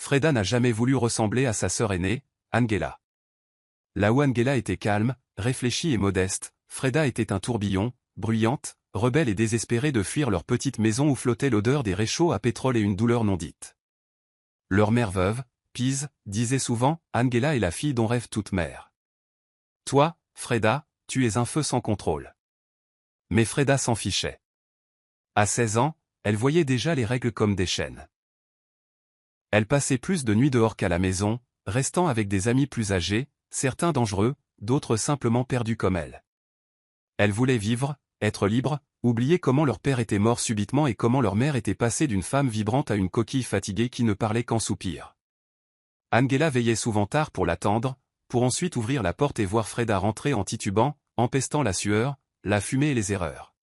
Freda n'a jamais voulu ressembler à sa sœur aînée, Angela. Là où Angela était calme, réfléchie et modeste, Freda était un tourbillon, bruyante, rebelle et désespérée de fuir leur petite maison où flottait l'odeur des réchauds à pétrole et une douleur non dite. Leur mère veuve, Pise, disait souvent, Angela est la fille dont rêve toute mère. Toi, Freda, tu es un feu sans contrôle. Mais Freda s'en fichait. À 16 ans, elle voyait déjà les règles comme des chaînes. Elle passait plus de nuits dehors qu'à la maison, restant avec des amis plus âgés, certains dangereux, d'autres simplement perdus comme elle. Elle voulait vivre, être libre, oublier comment leur père était mort subitement et comment leur mère était passée d'une femme vibrante à une coquille fatiguée qui ne parlait qu'en soupirs. Angela veillait souvent tard pour l'attendre, pour ensuite ouvrir la porte et voir Freda rentrer en titubant, empestant la sueur, la fumée et les erreurs.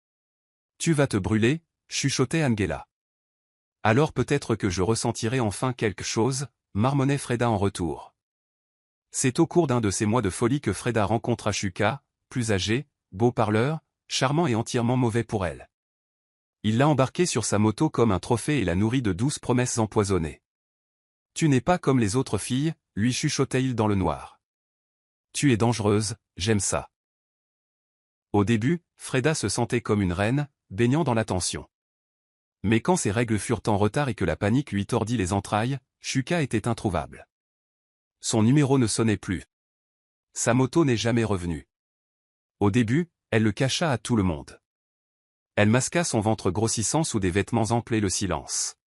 « Tu vas te brûler » chuchotait Angela. « Alors peut-être que je ressentirai enfin quelque chose » marmonnait Freda en retour. C'est au cours d'un de ces mois de folie que Freda rencontra Shuka, plus âgé, beau parleur, charmant et entièrement mauvais pour elle. Il l'a embarqué sur sa moto comme un trophée et l'a nourri de douces promesses empoisonnées. « Tu n'es pas comme les autres filles » lui chuchotait-il dans le noir. « Tu es dangereuse, j'aime ça. » Au début, Freda se sentait comme une reine, baignant dans l'attention. Mais quand ses règles furent en retard et que la panique lui tordit les entrailles, Shuka était introuvable. Son numéro ne sonnait plus. Sa moto n'est jamais revenue. Au début, elle le cacha à tout le monde. Elle masqua son ventre grossissant sous des vêtements amples et le silence.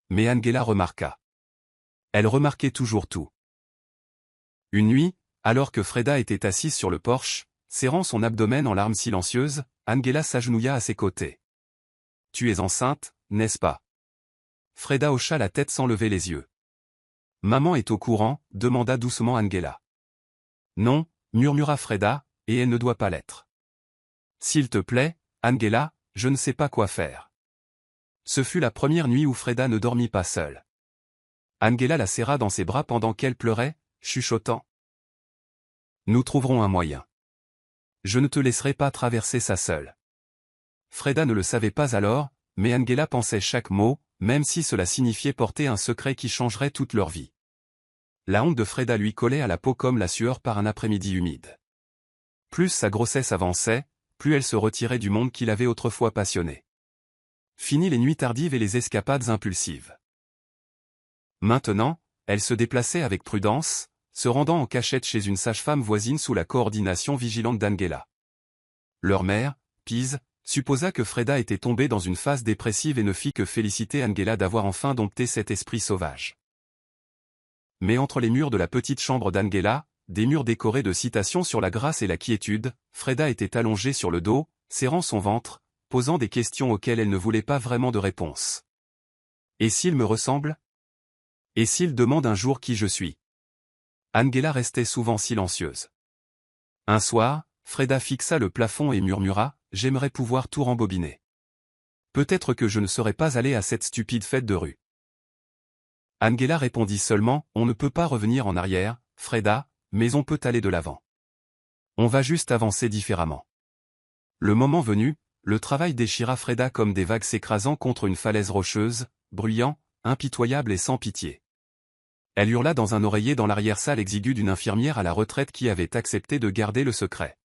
Mais Angela remarqua. Elle remarquait toujours tout. Une nuit, alors que Freda était assise sur le porche, serrant son abdomen en larmes silencieuses, Angela s'agenouilla à ses côtés. « Tu es enceinte, n'est-ce pas » Freda hocha la tête sans lever les yeux. « Maman est au courant » demanda doucement Angela. « Non » murmura Freda, « et elle ne doit pas l'être. »« S'il te plaît, Angela, je ne sais pas quoi faire. » Ce fut la première nuit où Freda ne dormit pas seule. Angela la serra dans ses bras pendant qu'elle pleurait, chuchotant. « Nous trouverons un moyen. Je ne te laisserai pas traverser ça seule. » Freda ne le savait pas alors, mais Angela pensait chaque mot, même si cela signifiait porter un secret qui changerait toute leur vie. La honte de Freda lui collait à la peau comme la sueur par un après-midi humide. Plus sa grossesse avançait, plus elle se retirait du monde qui l'avait autrefois passionnée. Fini les nuits tardives et les escapades impulsives. Maintenant, elle se déplaçait avec prudence, se rendant en cachette chez une sage-femme voisine sous la coordination vigilante d'Angela. Leur mère, Pise, supposa que Freda était tombée dans une phase dépressive et ne fit que féliciter Angela d'avoir enfin dompté cet esprit sauvage. Mais entre les murs de la petite chambre d'Angela, des murs décorés de citations sur la grâce et la quiétude, Freda était allongée sur le dos, serrant son ventre, posant des questions auxquelles elle ne voulait pas vraiment de réponse. Et s'il me ressemble ? Et s'il demande un jour qui je suis ? Angela restait souvent silencieuse. Un soir, Freda fixa le plafond et murmura, « J'aimerais pouvoir tout rembobiner. Peut-être que je ne serais pas allée à cette stupide fête de rue. » Angela répondit seulement, « On ne peut pas revenir en arrière, Freda, mais on peut aller de l'avant. On va juste avancer différemment. » Le moment venu, le travail déchira Freda comme des vagues s'écrasant contre une falaise rocheuse, bruyant, impitoyable et sans pitié. Elle hurla dans un oreiller dans l'arrière-salle exiguë d'une infirmière à la retraite qui avait accepté de garder le secret.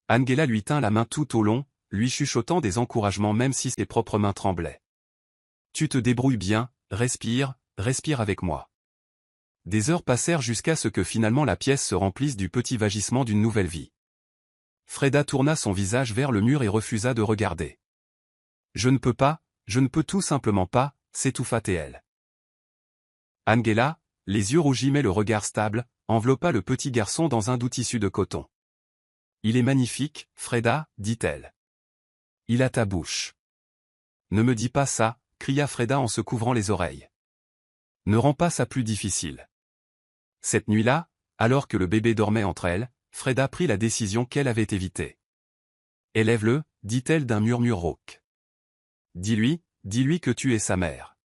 Angela lui tint la main tout au long, lui chuchotant des encouragements même si ses propres mains tremblaient. « Tu te débrouilles bien, respire, respire avec moi. » Des heures passèrent jusqu'à ce que finalement la pièce se remplisse du petit vagissement d'une nouvelle vie. Freda tourna son visage vers le mur et refusa de regarder. « Je ne peux pas, je ne peux tout simplement pas » s'étouffa-t-elle. Angela, les yeux rougis mais le regard stable, enveloppa le petit garçon dans un doux tissu de coton. « Il est magnifique, Freda, dit-elle. Il a ta bouche. »« Ne me dis pas ça » cria Freda en se couvrant les oreilles. « Ne rends pas ça plus difficile. » Cette nuit-là, alors que le bébé dormait entre elles, Freda prit la décision qu'elle avait évitée. « Élève-le » dit-elle d'un murmure rauque. « Dis-lui que tu es sa mère.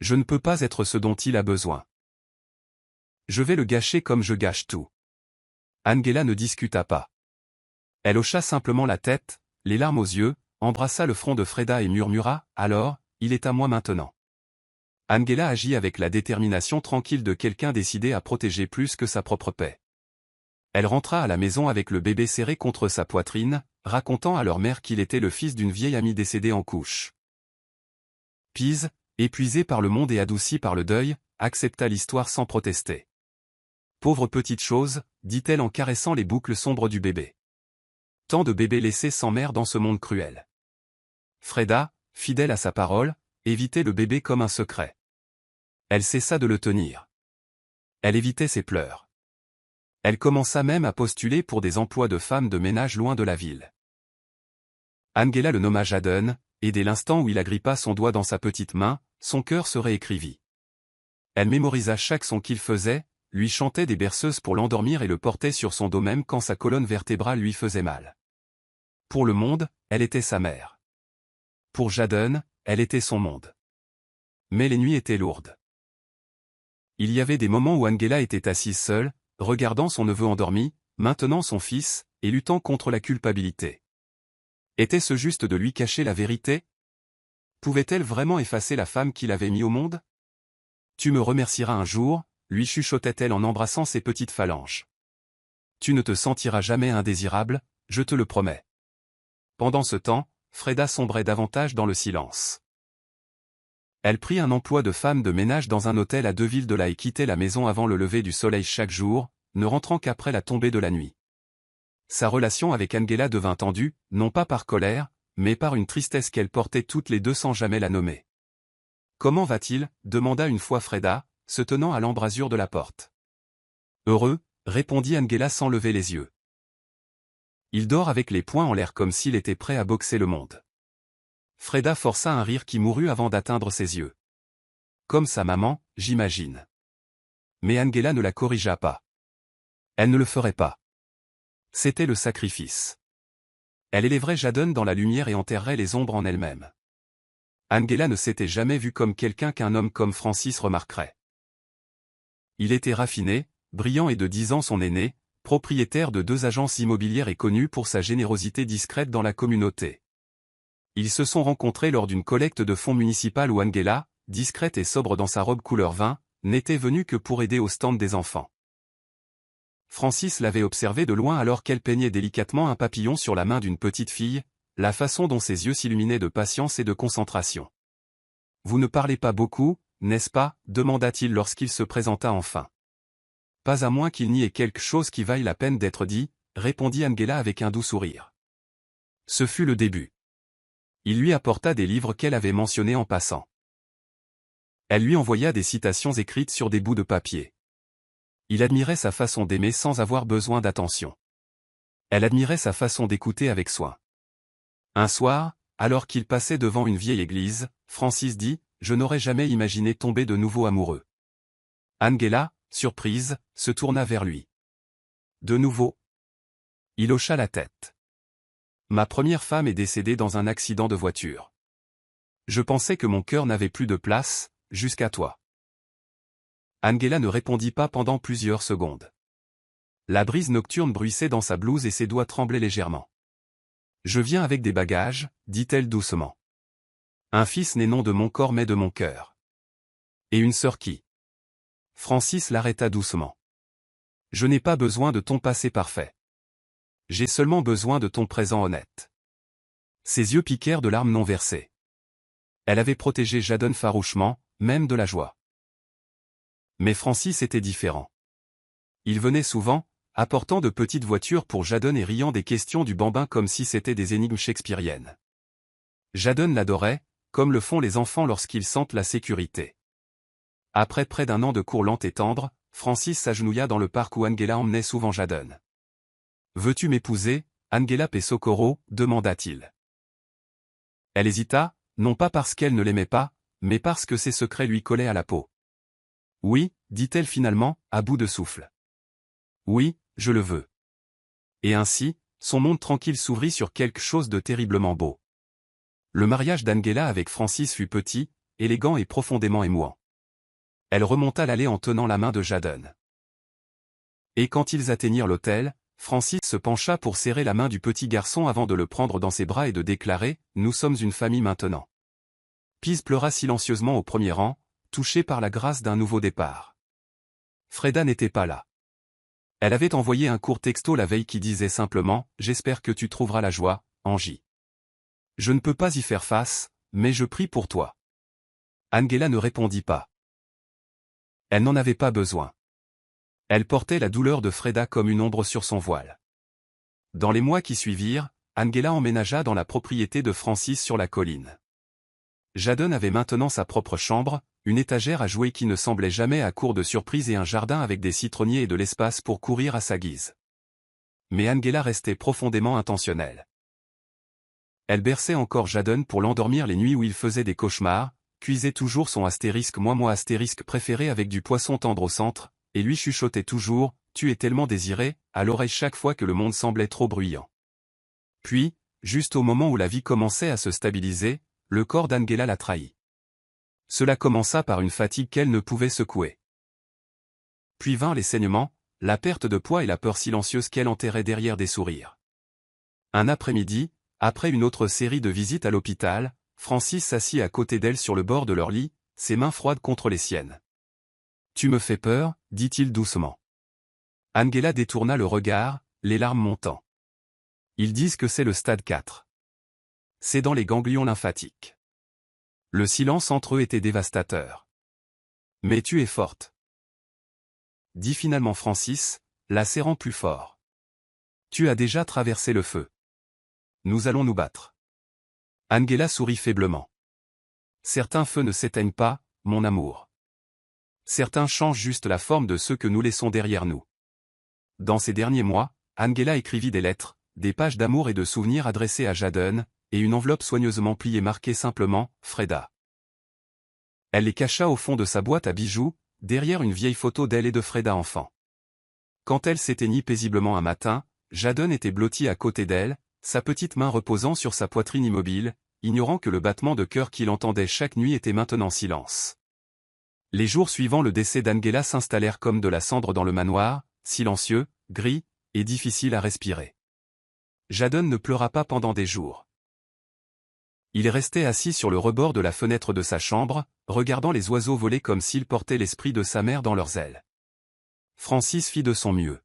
Je ne peux pas être ce dont il a besoin. Je vais le gâcher comme je gâche tout. » Angela ne discuta pas. Elle hocha simplement la tête, les larmes aux yeux, embrassa le front de Freda et murmura, « Alors, il est à moi maintenant. » Angela agit avec la détermination tranquille de quelqu'un décidé à protéger plus que sa propre paix. Elle rentra à la maison avec le bébé serré contre sa poitrine, racontant à leur mère qu'il était le fils d'une vieille amie décédée en couche. Pise, épuisée par le monde et adoucie par le deuil, accepta l'histoire sans protester. Pauvre petite chose, dit-elle en caressant les boucles sombres du bébé. Tant de bébés laissés sans mère dans ce monde cruel. Freda, fidèle à sa parole, évitait le bébé comme un secret. Elle cessa de le tenir. Elle évitait ses pleurs. Elle commença même à postuler pour des emplois de femme de ménage loin de la ville. Angela le nomma Jadon, et dès l'instant où il agrippa son doigt dans sa petite main, son cœur se réécrivit. Elle mémorisa chaque son qu'il faisait, lui chantait des berceuses pour l'endormir et le portait sur son dos même quand sa colonne vertébrale lui faisait mal. Pour le monde, elle était sa mère. Pour Jadon, elle était son monde. Mais les nuits étaient lourdes. Il y avait des moments où Angela était assise seule, regardant son neveu endormi, maintenant son fils, et luttant contre la culpabilité. Était-ce juste de lui cacher la vérité? Pouvait-elle vraiment effacer la femme qu'il avait mis au monde? Tu me remercieras un jour, lui chuchotait-elle en embrassant ses petites phalanges. Tu ne te sentiras jamais indésirable, je te le promets. Pendant ce temps, Freda sombrait davantage dans le silence. Elle prit un emploi de femme de ménage dans un hôtel à 2 villes de là et quittait la maison avant le lever du soleil chaque jour, ne rentrant qu'après la tombée de la nuit. Sa relation avec Angela devint tendue, non pas par colère, mais par une tristesse qu'elle portait toutes les deux sans jamais la nommer. « Comment va-t-il » demanda une fois Freda, se tenant à l'embrasure de la porte. « Heureux » répondit Angela sans lever les yeux. « Il dort avec les poings en l'air comme s'il était prêt à boxer le monde. » Freda força un rire qui mourut avant d'atteindre ses yeux. « Comme sa maman, j'imagine. » Mais Angela ne la corrigea pas. Elle ne le ferait pas. C'était le sacrifice. Elle élèverait Jadon dans la lumière et enterrerait les ombres en elle-même. Angela ne s'était jamais vue comme quelqu'un qu'un homme comme Francis remarquerait. Il était raffiné, brillant et de 10 ans son aîné, propriétaire de 2 agences immobilières et connu pour sa générosité discrète dans la communauté. Ils se sont rencontrés lors d'une collecte de fonds municipale où Angela, discrète et sobre dans sa robe couleur vin, n'était venue que pour aider au stand des enfants. Francis l'avait observée de loin alors qu'elle peignait délicatement un papillon sur la main d'une petite fille, la façon dont ses yeux s'illuminaient de patience et de concentration. « Vous ne parlez pas beaucoup, n'est-ce pas » demanda-t-il lorsqu'il se présenta enfin. « Pas à moins qu'il n'y ait quelque chose qui vaille la peine d'être dit » répondit Angela avec un doux sourire. Ce fut le début. Il lui apporta des livres qu'elle avait mentionnés en passant. Elle lui envoya des citations écrites sur des bouts de papier. Il admirait sa façon d'aimer sans avoir besoin d'attention. Elle admirait sa façon d'écouter avec soin. Un soir, alors qu'il passait devant une vieille église, Francis dit « Je n'aurais jamais imaginé tomber de nouveau amoureux. » Angela, surprise, se tourna vers lui. « De nouveau ?» Il hocha la tête. « Ma première femme est décédée dans un accident de voiture. Je pensais que mon cœur n'avait plus de place, jusqu'à toi. » Angela ne répondit pas pendant plusieurs secondes. La brise nocturne bruissait dans sa blouse et ses doigts tremblaient légèrement. « Je viens avec des bagages, dit-elle doucement. Un fils n'est non de mon corps mais de mon cœur. Et une sœur qui. Francis l'arrêta doucement. Je n'ai pas besoin de ton passé parfait. J'ai seulement besoin de ton présent honnête. Ses yeux piquèrent de larmes non versées. Elle avait protégé Jadon farouchement, même de la joie. Mais Francis était différent. Il venait souvent, apportant de petites voitures pour Jadon et riant des questions du bambin comme si c'était des énigmes shakespeariennes. Jadon l'adorait, comme le font les enfants lorsqu'ils sentent la sécurité. Après près d'1 an de cours lente et tendre, Francis s'agenouilla dans le parc où Angela emmenait souvent Jadon. « Veux-tu m'épouser, Angela Pessocorro » demanda-t-il. Elle hésita, non pas parce qu'elle ne l'aimait pas, mais parce que ses secrets lui collaient à la peau. « Oui » dit-elle finalement, à bout de souffle. « Oui, je le veux. » Et ainsi, son monde tranquille s'ouvrit sur quelque chose de terriblement beau. Le mariage d'Angela avec Francis fut petit, élégant et profondément émouvant. Elle remonta l'allée en tenant la main de Jadon. Et quand ils atteignirent l'hôtel, Francis se pencha pour serrer la main du petit garçon avant de le prendre dans ses bras et de déclarer « Nous sommes une famille maintenant ». Pise pleura silencieusement au premier rang, touchée par la grâce d'un nouveau départ. Freda n'était pas là. Elle avait envoyé un court texto la veille qui disait simplement « J'espère que tu trouveras la joie, Angie. Je ne peux pas y faire face, mais je prie pour toi. » Angela ne répondit pas. Elle n'en avait pas besoin. Elle portait la douleur de Freda comme une ombre sur son voile. Dans les mois qui suivirent, Angela emménagea dans la propriété de Francis sur la colline. Jadon avait maintenant sa propre chambre, une étagère à jouets qui ne semblait jamais à court de surprises et un jardin avec des citronniers et de l'espace pour courir à sa guise. Mais Angela restait profondément intentionnelle. Elle berçait encore Jadon pour l'endormir les nuits où il faisait des cauchemars, cuisait toujours son astérisque préféré avec du poisson tendre au centre, et lui chuchotait toujours « Tu es tellement désiré » à l'oreille chaque fois que le monde semblait trop bruyant. Puis, juste au moment où la vie commençait à se stabiliser, le corps d'Angela la trahit. Cela commença par une fatigue qu'elle ne pouvait secouer. Puis vinrent les saignements, la perte de poids et la peur silencieuse qu'elle enterrait derrière des sourires. Un après-midi, après une autre série de visites à l'hôpital, Francis s'assit à côté d'elle sur le bord de leur lit, ses mains froides contre les siennes. « Tu me fais peur » dit-il doucement. Angela détourna le regard, les larmes montant. « Ils disent que c'est le stade 4. C'est dans les ganglions lymphatiques. » Le silence entre eux était dévastateur. « Mais tu es forte. » dit finalement Francis, la serrant plus fort. « Tu as déjà traversé le feu. Nous allons nous battre. » Angela sourit faiblement. « Certains feux ne s'éteignent pas, mon amour. Certains changent juste la forme de ceux que nous laissons derrière nous. » Dans ces derniers mois, Angela écrivit des lettres, des pages d'amour et de souvenirs adressées à Jadon, et une enveloppe soigneusement pliée marquée simplement « Freda ». Elle les cacha au fond de sa boîte à bijoux, derrière une vieille photo d'elle et de Freda enfant. Quand elle s'éteignit paisiblement un matin, Jadon était blotti à côté d'elle, sa petite main reposant sur sa poitrine immobile, ignorant que le battement de cœur qu'il entendait chaque nuit était maintenant silence. Les jours suivant le décès d'Angela s'installèrent comme de la cendre dans le manoir, silencieux, gris, et difficile à respirer. Jadon ne pleura pas pendant des jours. Il restait assis sur le rebord de la fenêtre de sa chambre, regardant les oiseaux voler comme s'ils portaient l'esprit de sa mère dans leurs ailes. Francis fit de son mieux.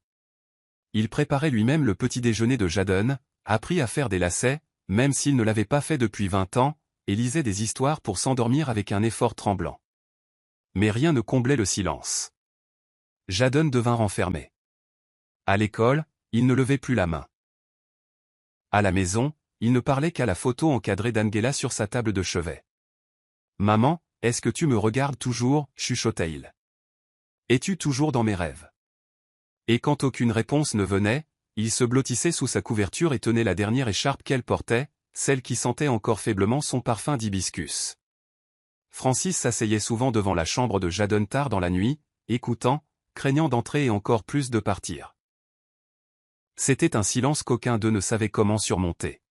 Il préparait lui-même le petit déjeuner de Jadon, apprit à faire des lacets, même s'il ne l'avait pas fait depuis 20 ans, et lisait des histoires pour s'endormir avec un effort tremblant. Mais rien ne comblait le silence. Jadon devint renfermé. À l'école, il ne levait plus la main. À la maison, il ne parlait qu'à la photo encadrée d'Angela sur sa table de chevet. « Maman, est-ce que tu me regardes toujours » chuchotait-il. « Es-tu toujours dans mes rêves ?» Et quand aucune réponse ne venait, il se blottissait sous sa couverture et tenait la dernière écharpe qu'elle portait, celle qui sentait encore faiblement son parfum d'hibiscus. Francis s'asseyait souvent devant la chambre de Jadon tard dans la nuit, écoutant, craignant d'entrer et encore plus de partir. C'était un silence qu'aucun d'eux ne savait comment surmonter.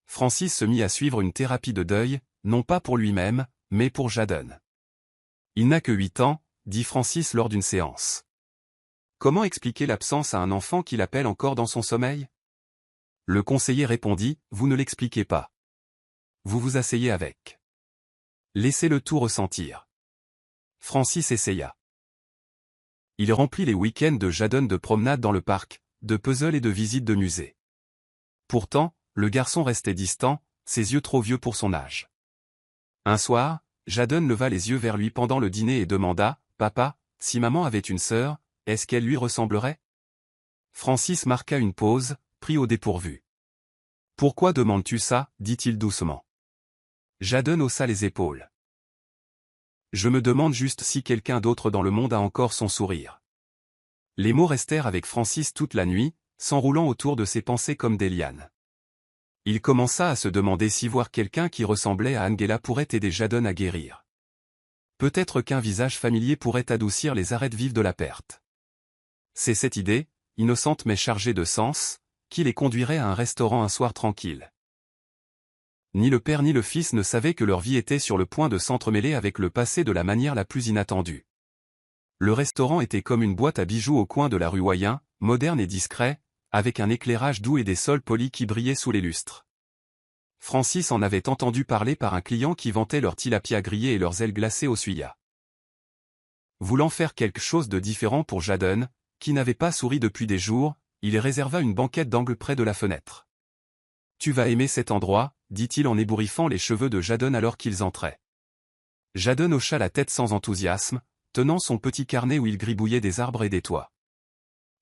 Francis se mit à suivre une thérapie de deuil, non pas pour lui-même, mais pour Jadon. « Il n'a que 8 ans, dit Francis lors d'une séance. Comment expliquer l'absence à un enfant qu'il appelle encore dans son sommeil ? Le conseiller répondit, vous ne l'expliquez pas. Vous vous asseyez avec. Laissez-le tout ressentir. Francis essaya. Il remplit les week-ends de Jadon de promenades dans le parc, de puzzles et de visites de musées. Pourtant, le garçon restait distant, ses yeux trop vieux pour son âge. Un soir, Jadon leva les yeux vers lui pendant le dîner et demanda, « Papa, si maman avait une sœur, est-ce qu'elle lui ressemblerait ?» Francis marqua une pause, pris au dépourvu. « Pourquoi demandes-tu ça » dit-il doucement. Jadon haussa les épaules. « Je me demande juste si quelqu'un d'autre dans le monde a encore son sourire. » Les mots restèrent avec Francis toute la nuit, s'enroulant autour de ses pensées comme des lianes. Il commença à se demander si voir quelqu'un qui ressemblait à Angela pourrait aider Jadon à guérir. Peut-être qu'un visage familier pourrait adoucir les arêtes vives de la perte. C'est cette idée, innocente mais chargée de sens, qui les conduirait à un restaurant un soir tranquille. Ni le père ni le fils ne savaient que leur vie était sur le point de s'entremêler avec le passé de la manière la plus inattendue. Le restaurant était comme une boîte à bijoux au coin de la rue Wayen, moderne et discret, avec un éclairage doux et des sols polis qui brillaient sous les lustres. Francis en avait entendu parler par un client qui vantait leur tilapia grillé et leurs ailes glacées au suya. Voulant faire quelque chose de différent pour Jadon, qui n'avait pas souri depuis des jours, il réserva une banquette d'angle près de la fenêtre. « Tu vas aimer cet endroit, » dit-il en ébouriffant les cheveux de Jadon alors qu'ils entraient. Jadon hocha la tête sans enthousiasme, tenant son petit carnet où il gribouillait des arbres et des toits.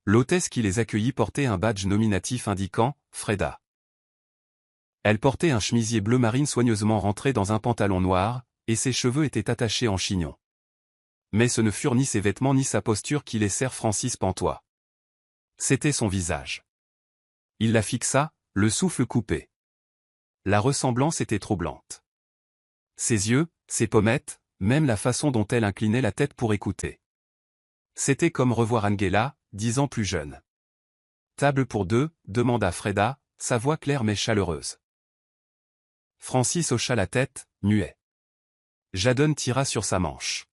L'hôtesse qui les accueillit portait un badge nominatif indiquant « Freda ». Elle portait un chemisier bleu marine soigneusement rentré dans un pantalon noir, et ses cheveux étaient attachés en chignon. Mais ce ne furent ni ses vêtements ni sa posture qui laissèrent Francis pantois. C'était son visage. Il la fixa, le souffle coupé. La ressemblance était troublante. Ses yeux, ses pommettes, même la façon dont elle inclinait la tête pour écouter. C'était comme revoir Angela, 10 ans plus jeune. « Table pour deux » demanda Freda, sa voix claire mais chaleureuse. Francis hocha la tête, muet. Jadon tira sur sa manche.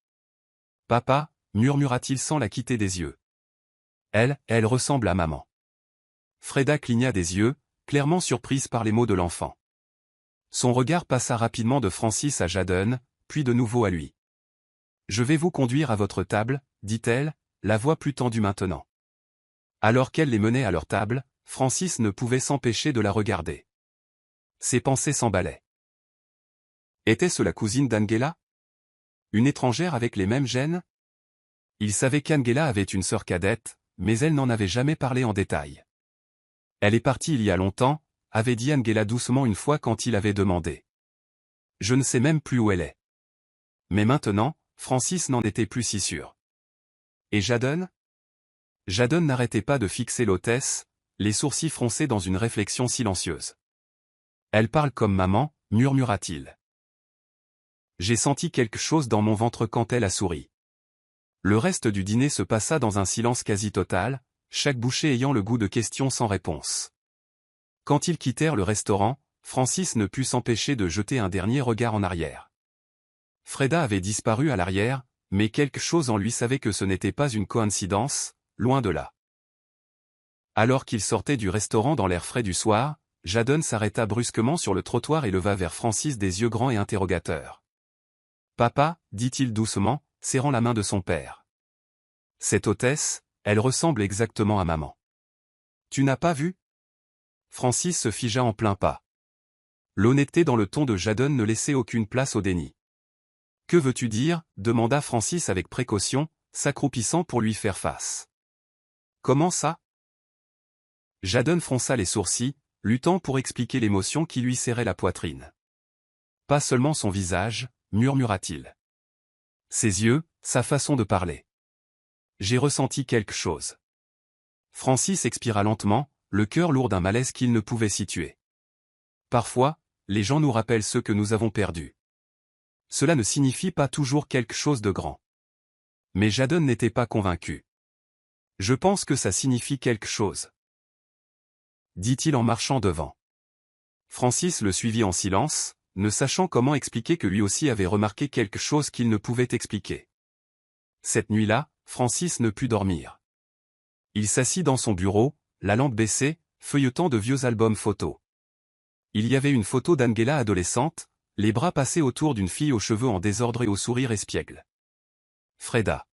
« Papa » murmura-t-il sans la quitter des yeux. Elle ressemble à maman. Freda cligna des yeux, clairement surprise par les mots de l'enfant. Son regard passa rapidement de Francis à Jadon, puis de nouveau à lui. « Je vais vous conduire à votre table, » dit-elle, la voix plus tendue maintenant. Alors qu'elle les menait à leur table, Francis ne pouvait s'empêcher de la regarder. Ses pensées s'emballaient. Était-ce la cousine d'Angela? Une étrangère avec les mêmes gènes? Il savait qu'Angela avait une sœur cadette, mais elle n'en avait jamais parlé en détail. Elle est partie il y a longtemps, avait dit Angela doucement une fois quand il avait demandé. Je ne sais même plus où elle est. Mais maintenant, Francis n'en était plus si sûr. Et Jadon? Jadon n'arrêtait pas de fixer l'hôtesse, les sourcils froncés dans une réflexion silencieuse. Elle parle comme maman, murmura-t-il. J'ai senti quelque chose dans mon ventre quand elle a souri. Le reste du dîner se passa dans un silence quasi total, chaque bouchée ayant le goût de questions sans réponse. Quand ils quittèrent le restaurant, Francis ne put s'empêcher de jeter un dernier regard en arrière. Freda avait disparu à l'arrière, mais quelque chose en lui savait que ce n'était pas une coïncidence, loin de là. Alors qu'il sortait du restaurant dans l'air frais du soir, Jadon s'arrêta brusquement sur le trottoir et leva vers Francis des yeux grands et interrogateurs. « Papa » dit-il doucement, serrant la main de son père. « Cette hôtesse, elle ressemble exactement à maman. »« Tu n'as pas vu ?» Francis se figea en plein pas. L'honnêteté dans le ton de Jadon ne laissait aucune place au déni. « Que veux-tu dire » demanda Francis avec précaution, s'accroupissant pour lui faire face. « Comment ça ?» Jadon fronça les sourcils, luttant pour expliquer l'émotion qui lui serrait la poitrine. « Pas seulement son visage » murmura-t-il. Ses yeux, sa façon de parler. J'ai ressenti quelque chose. Francis expira lentement, le cœur lourd d'un malaise qu'il ne pouvait situer. Parfois, les gens nous rappellent ceux que nous avons perdus. Cela ne signifie pas toujours quelque chose de grand. Mais Jadon n'était pas convaincu. Je pense que ça signifie quelque chose, dit-il en marchant devant. Francis le suivit en silence, ne sachant comment expliquer que lui aussi avait remarqué quelque chose qu'il ne pouvait expliquer. Cette nuit-là, Francis ne put dormir. Il s'assit dans son bureau, la lampe baissée, feuilletant de vieux albums photos. Il y avait une photo d'Angela adolescente, les bras passés autour d'une fille aux cheveux en désordre et au sourire espiègle. Freda.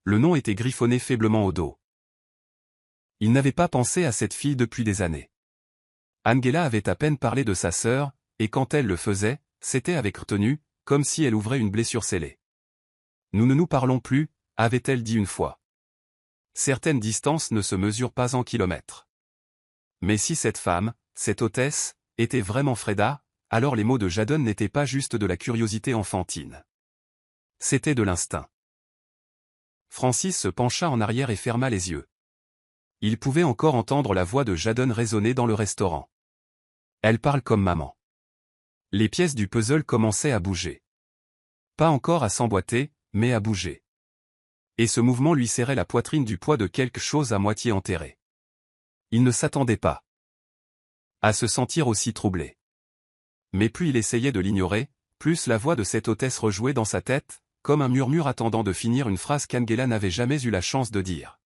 Le nom était griffonné faiblement au dos. Il n'avait pas pensé à cette fille depuis des années. Angela avait à peine parlé de sa sœur, et quand elle le faisait, c'était avec retenue, comme si elle ouvrait une blessure scellée. « Nous ne nous parlons plus » avait-elle dit une fois. Certaines distances ne se mesurent pas en kilomètres. Mais si cette femme, cette hôtesse, était vraiment Freda, alors les mots de Jadon n'étaient pas juste de la curiosité enfantine. C'était de l'instinct. Francis se pencha en arrière et ferma les yeux. Il pouvait encore entendre la voix de Jadon résonner dans le restaurant. Elle parle comme maman. Les pièces du puzzle commençaient à bouger. Pas encore à s'emboîter, mais à bouger. Et ce mouvement lui serrait la poitrine du poids de quelque chose à moitié enterré. Il ne s'attendait pas à se sentir aussi troublé. Mais plus il essayait de l'ignorer, plus la voix de cette hôtesse rejouait dans sa tête, comme un murmure attendant de finir une phrase qu'Angela n'avait jamais eu la chance de dire.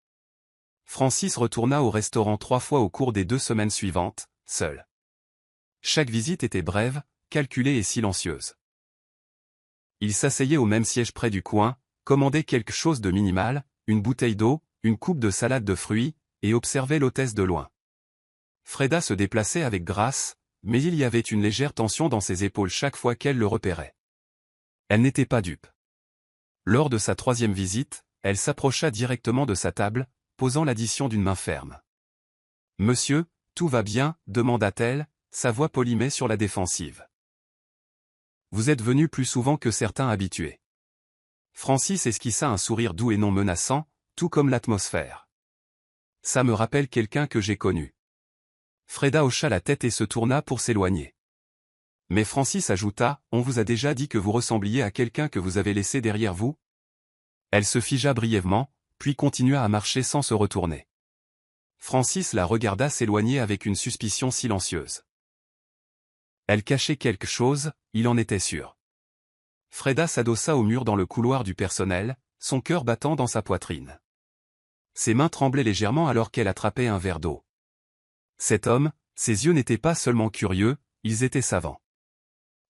Francis retourna au restaurant 3 fois au cours des 2 semaines suivantes, seul. Chaque visite était brève, calculée et silencieuse. Il s'asseyait au même siège près du coin, commandait quelque chose de minimal, une bouteille d'eau, une coupe de salade de fruits, et observait l'hôtesse de loin. Freda se déplaçait avec grâce, mais il y avait une légère tension dans ses épaules chaque fois qu'elle le repérait. Elle n'était pas dupe. Lors de sa 3e visite, elle s'approcha directement de sa table, posant l'addition d'une main ferme. « Monsieur, tout va bien ?» demanda-t-elle, sa voix polie mais sur la défensive. « Vous êtes venu plus souvent que certains habitués. » Francis esquissa un sourire doux et non menaçant, tout comme l'atmosphère. « Ça me rappelle quelqu'un que j'ai connu. » Freda hocha la tête et se tourna pour s'éloigner. Mais Francis ajouta, « On vous a déjà dit que vous ressembliez à quelqu'un que vous avez laissé derrière vous ?» Elle se figea brièvement, puis continua à marcher sans se retourner. Francis la regarda s'éloigner avec une suspicion silencieuse. Elle cachait quelque chose, il en était sûr. Freda s'adossa au mur dans le couloir du personnel, son cœur battant dans sa poitrine. Ses mains tremblaient légèrement alors qu'elle attrapait un verre d'eau. Cet homme, ses yeux n'étaient pas seulement curieux, ils étaient savants.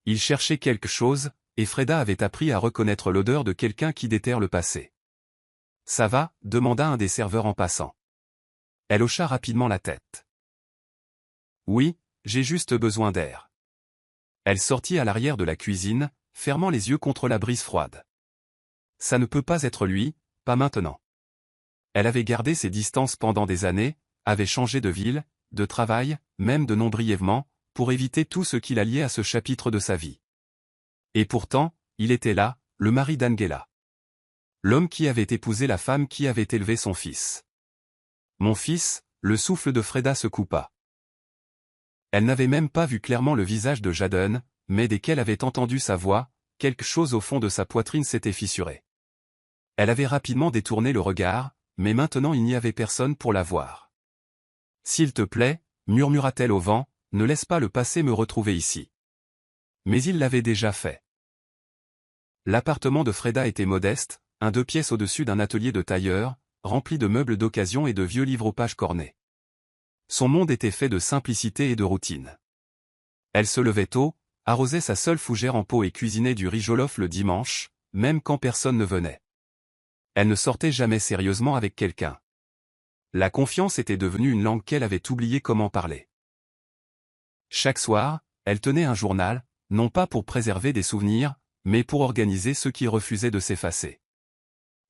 Il cherchait quelque chose, et Freda avait appris à reconnaître l'odeur de quelqu'un qui déterre le passé. « Ça va ?» demanda un des serveurs en passant. Elle hocha rapidement la tête. « Oui, j'ai juste besoin d'air. » Elle sortit à l'arrière de la cuisine, fermant les yeux contre la brise froide. Ça ne peut pas être lui, pas maintenant. Elle avait gardé ses distances pendant des années, avait changé de ville, de travail, même de nom brièvement, pour éviter tout ce qui la liait à ce chapitre de sa vie. Et pourtant, il était là, le mari d'Angela. L'homme qui avait épousé la femme qui avait élevé son fils. Mon fils, le souffle de Freda se coupa. Elle n'avait même pas vu clairement le visage de Jadon, mais dès qu'elle avait entendu sa voix, quelque chose au fond de sa poitrine s'était fissuré. Elle avait rapidement détourné le regard, mais maintenant il n'y avait personne pour la voir. « S'il te plaît, » murmura-t-elle au vent, « ne laisse pas le passé me retrouver ici. » Mais il l'avait déjà fait. L'appartement de Freda était modeste, un 2 pièces au-dessus d'un atelier de tailleur, rempli de meubles d'occasion et de vieux livres aux pages cornées. Son monde était fait de simplicité et de routine. Elle se levait tôt, arrosait sa seule fougère en pot et cuisinait du riz jollof le dimanche, même quand personne ne venait. Elle ne sortait jamais sérieusement avec quelqu'un. La confiance était devenue une langue qu'elle avait oublié comment parler. Chaque soir, elle tenait un journal, non pas pour préserver des souvenirs, mais pour organiser ceux qui refusaient de s'effacer.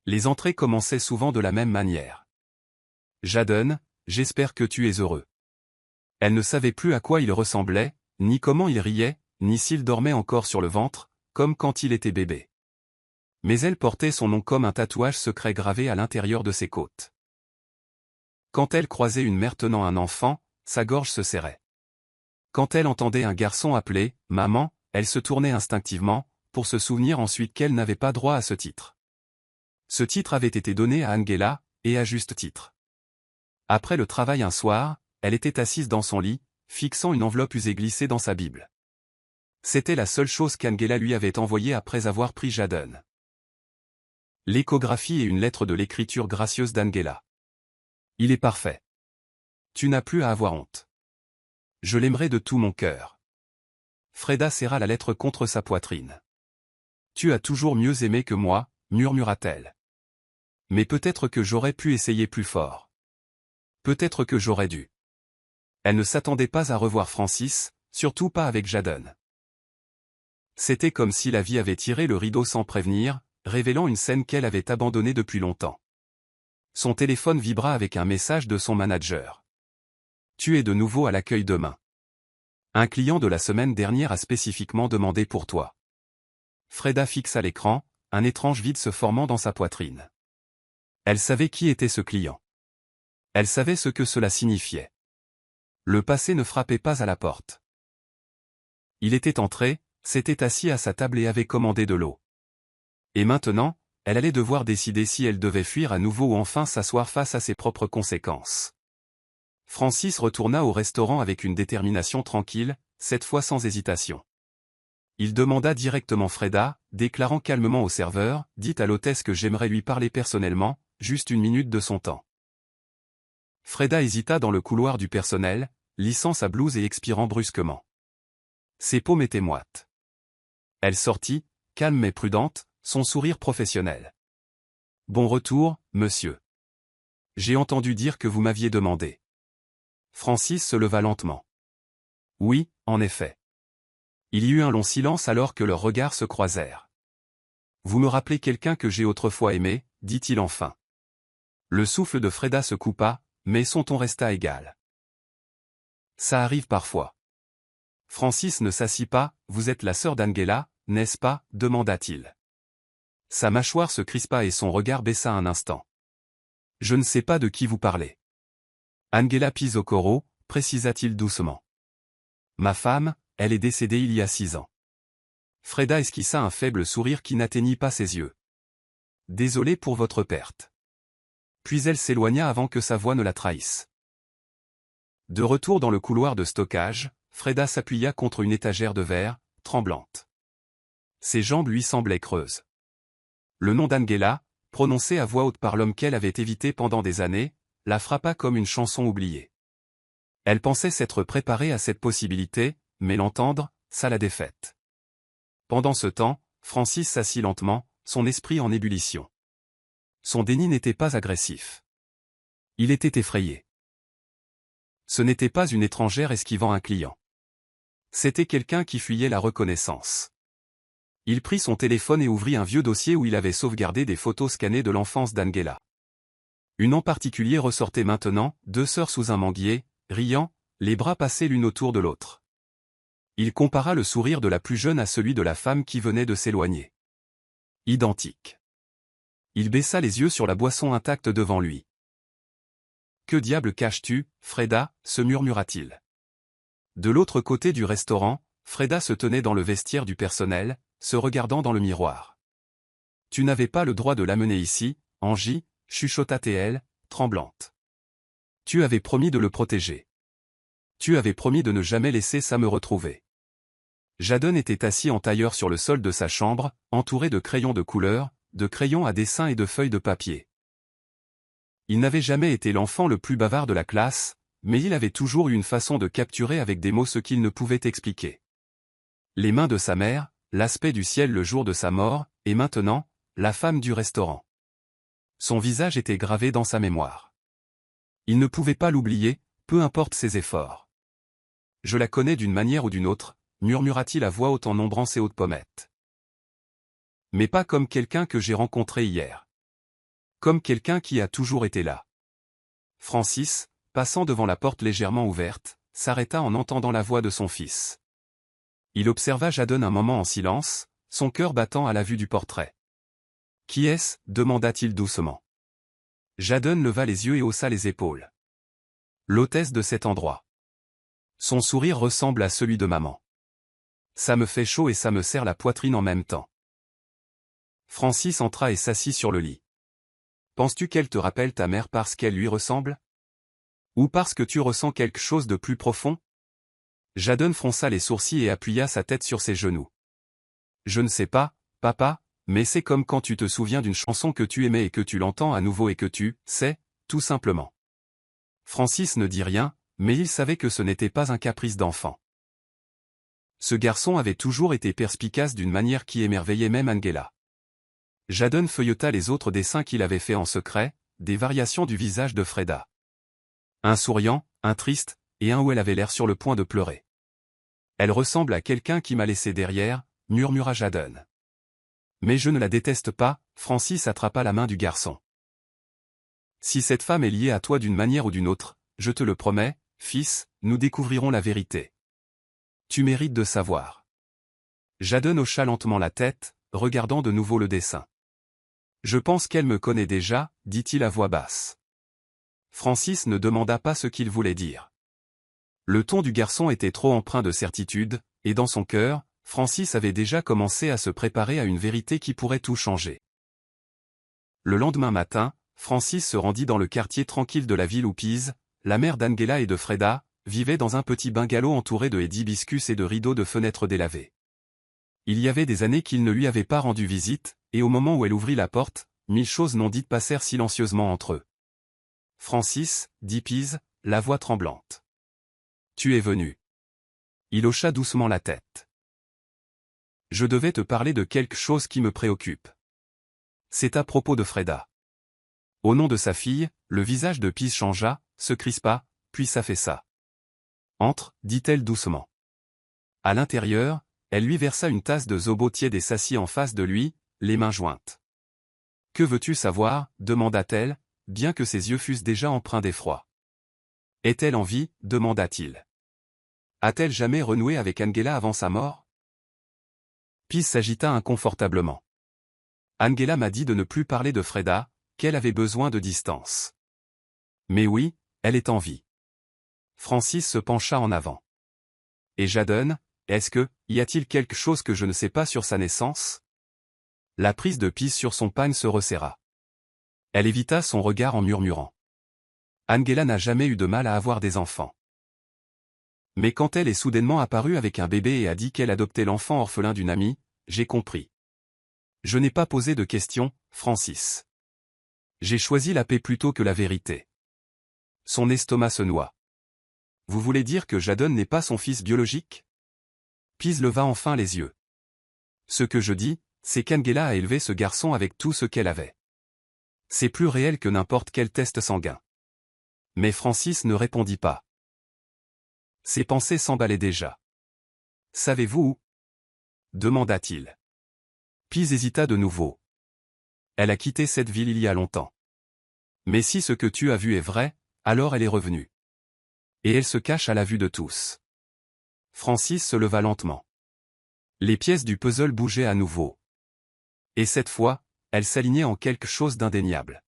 Les entrées commençaient souvent de la même manière. « Jadon, j'espère que tu es heureux. » Elle ne savait plus à quoi il ressemblait, ni comment il riait, ni s'il dormait encore sur le ventre, comme quand il était bébé. Mais elle portait son nom comme un tatouage secret gravé à l'intérieur de ses côtes. Quand elle croisait une mère tenant un enfant, sa gorge se serrait. Quand elle entendait un garçon appeler « maman », elle se tournait instinctivement, pour se souvenir ensuite qu'elle n'avait pas droit à ce titre. Ce titre avait été donné à Angela, et à juste titre. Après le travail un soir, elle était assise dans son lit, fixant une enveloppe usée glissée dans sa Bible. C'était la seule chose qu'Angela lui avait envoyée après avoir pris Jadon. L'échographie et une lettre de l'écriture gracieuse d'Angela. Il est parfait. Tu n'as plus à avoir honte. Je l'aimerai de tout mon cœur. Freda serra la lettre contre sa poitrine. Tu as toujours mieux aimé que moi, murmura-t-elle. Mais peut-être que j'aurais pu essayer plus fort. Peut-être que j'aurais dû. Elle ne s'attendait pas à revoir Francis, surtout pas avec Jadon. C'était comme si la vie avait tiré le rideau sans prévenir, révélant une scène qu'elle avait abandonnée depuis longtemps. Son téléphone vibra avec un message de son manager. « Tu es de nouveau à l'accueil demain. Un client de la semaine dernière a spécifiquement demandé pour toi. » Freda fixa l'écran, un étrange vide se formant dans sa poitrine. Elle savait qui était ce client. Elle savait ce que cela signifiait. Le passé ne frappait pas à la porte. Il était entré, s'était assis à sa table et avait commandé de l'eau. Et maintenant, elle allait devoir décider si elle devait fuir à nouveau ou enfin s'asseoir face à ses propres conséquences. Francis retourna au restaurant avec une détermination tranquille, cette fois sans hésitation. Il demanda directement Freda, déclarant calmement au serveur, « Dites à l'hôtesse que j'aimerais lui parler personnellement, juste 1 minute de son temps. » Freda hésita dans le couloir du personnel, lissant sa blouse et expirant brusquement. Ses paumes étaient moites. Elle sortit, calme mais prudente, son sourire professionnel. Bon retour, monsieur. J'ai entendu dire que vous m'aviez demandé. Francis se leva lentement. Oui, en effet. Il y eut un long silence alors que leurs regards se croisèrent. Vous me rappelez quelqu'un que j'ai autrefois aimé, dit-il enfin. Le souffle de Freda se coupa, mais son ton resta égal. Ça arrive parfois. Francis ne s'assit pas. Vous êtes la sœur d'Angela, n'est-ce pas, demanda-t-il. Sa mâchoire se crispa et son regard baissa un instant. Je ne sais pas de qui vous parlez. Angela Pisocoro, précisa-t-il doucement. Ma femme, elle est décédée il y a 6 ans. Freda esquissa un faible sourire qui n'atteignit pas ses yeux. Désolé pour votre perte. Puis elle s'éloigna avant que sa voix ne la trahisse. De retour dans le couloir de stockage, Freda s'appuya contre une étagère de verre, tremblante. Ses jambes lui semblaient creuses. Le nom d'Angela, prononcé à voix haute par l'homme qu'elle avait évité pendant des années, la frappa comme une chanson oubliée. Elle pensait s'être préparée à cette possibilité, mais l'entendre, ça la défaite. Pendant ce temps, Francis s'assit lentement, son esprit en ébullition. Son déni n'était pas agressif. Il était effrayé. Ce n'était pas une étrangère esquivant un client. C'était quelqu'un qui fuyait la reconnaissance. Il prit son téléphone et ouvrit un vieux dossier où il avait sauvegardé des photos scannées de l'enfance d'Angela. Une en particulier ressortait maintenant, 2 sœurs sous un manguier, riant, les bras passés l'une autour de l'autre. Il compara le sourire de la plus jeune à celui de la femme qui venait de s'éloigner. Identique. Il baissa les yeux sur la boisson intacte devant lui. « Que diable caches-tu, Freda » se murmura-t-il. De l'autre côté du restaurant, Freda se tenait dans le vestiaire du personnel, se regardant dans le miroir. « Tu n'avais pas le droit de l'amener ici, Angie » chuchota-t-elle, tremblante. « Tu avais promis de le protéger. Tu avais promis de ne jamais laisser ça me retrouver. » Jadon était assis en tailleur sur le sol de sa chambre, entouré de crayons de couleur, de crayons à dessin et de feuilles de papier. Il n'avait jamais été l'enfant le plus bavard de la classe, mais il avait toujours eu une façon de capturer avec des mots ce qu'il ne pouvait expliquer. Les mains de sa mère, l'aspect du ciel le jour de sa mort, et maintenant, la femme du restaurant. Son visage était gravé dans sa mémoire. Il ne pouvait pas l'oublier, peu importe ses efforts. « Je la connais d'une manière ou d'une autre », murmura-t-il à voix haute en ombrant ses hautes pommettes. « Mais pas comme quelqu'un que j'ai rencontré hier. Comme quelqu'un qui a toujours été là. » Francis, passant devant la porte légèrement ouverte, s'arrêta en entendant la voix de son fils. Il observa Jadon un moment en silence, son cœur battant à la vue du portrait. « Qui est-ce » demanda-t-il doucement. Jadon leva les yeux et haussa les épaules. « L'hôtesse de cet endroit. Son sourire ressemble à celui de maman. Ça me fait chaud et ça me serre la poitrine en même temps. » Francis entra et s'assit sur le lit. « Penses-tu qu'elle te rappelle ta mère parce qu'elle lui ressemble ? Ou parce que tu ressens quelque chose de plus profond ?» Jadon fronça les sourcils et appuya sa tête sur ses genoux. « Je ne sais pas, papa, mais c'est comme quand tu te souviens d'une chanson que tu aimais et que tu l'entends à nouveau et que tu sais, tout simplement. » Francis ne dit rien, mais il savait que ce n'était pas un caprice d'enfant. Ce garçon avait toujours été perspicace d'une manière qui émerveillait même Angela. Jadon feuilleta les autres dessins qu'il avait faits en secret, des variations du visage de Freda. Un souriant, un triste, et un où elle avait l'air sur le point de pleurer. « Elle ressemble à quelqu'un qui m'a laissé derrière », murmura Jadon. « Mais je ne la déteste pas », Francis attrapa la main du garçon. « Si cette femme est liée à toi d'une manière ou d'une autre, je te le promets, fils, nous découvrirons la vérité. Tu mérites de savoir. » Jadon hocha lentement la tête, regardant de nouveau le dessin. « Je pense qu'elle me connaît déjà », dit-il à voix basse. Francis ne demanda pas ce qu'il voulait dire. Le ton du garçon était trop empreint de certitude, et dans son cœur, Francis avait déjà commencé à se préparer à une vérité qui pourrait tout changer. Le lendemain matin, Francis se rendit dans le quartier tranquille de la ville où Pise, la mère d'Angela et de Freda, vivait dans un petit bungalow entouré de haies d'hibiscus et de rideaux de fenêtres délavés. Il y avait des années qu'il ne lui avait pas rendu visite, et au moment où elle ouvrit la porte, 1000 choses non dites passèrent silencieusement entre eux. « Francis » dit Pise, la voix tremblante. « Tu es venu. » Il hocha doucement la tête. « Je devais te parler de quelque chose qui me préoccupe. C'est à propos de Freda. » Au nom de sa fille, le visage de Pise changea, se crispa, puis s'affaissa. Entre, dit-elle doucement. À l'intérieur, elle lui versa une tasse de zobo tiède et s'assit en face de lui, les mains jointes. Que veux-tu savoir, demanda-t-elle, bien que ses yeux fussent déjà empreints d'effroi. Est-elle en vie, demanda-t-il. A-t-elle jamais renoué avec Angela avant sa mort? Pise s'agita inconfortablement. Angela m'a dit de ne plus parler de Freda, qu'elle avait besoin de distance. Mais oui, elle est en vie. Francis se pencha en avant. Et Jadon, y a-t-il quelque chose que je ne sais pas sur sa naissance? La prise de Pise sur son pagne se resserra. Elle évita son regard en murmurant. Angela n'a jamais eu de mal à avoir des enfants. Mais quand elle est soudainement apparue avec un bébé et a dit qu'elle adoptait l'enfant orphelin d'une amie, j'ai compris. Je n'ai pas posé de questions, Francis. J'ai choisi la paix plutôt que la vérité. Son estomac se noua. Vous voulez dire que Jadon n'est pas son fils biologique? Pise leva enfin les yeux. Ce que je dis, c'est qu'Angela a élevé ce garçon avec tout ce qu'elle avait. C'est plus réel que n'importe quel test sanguin. Mais Francis ne répondit pas. Ses pensées s'emballaient déjà. Savez-vous où? Demanda-t-il. Pise hésita de nouveau. Elle a quitté cette ville il y a longtemps. Mais si ce que tu as vu est vrai, alors elle est revenue. Et elle se cache à la vue de tous. Francis se leva lentement. Les pièces du puzzle bougeaient à nouveau. Et cette fois, elle s'alignait en quelque chose d'indéniable.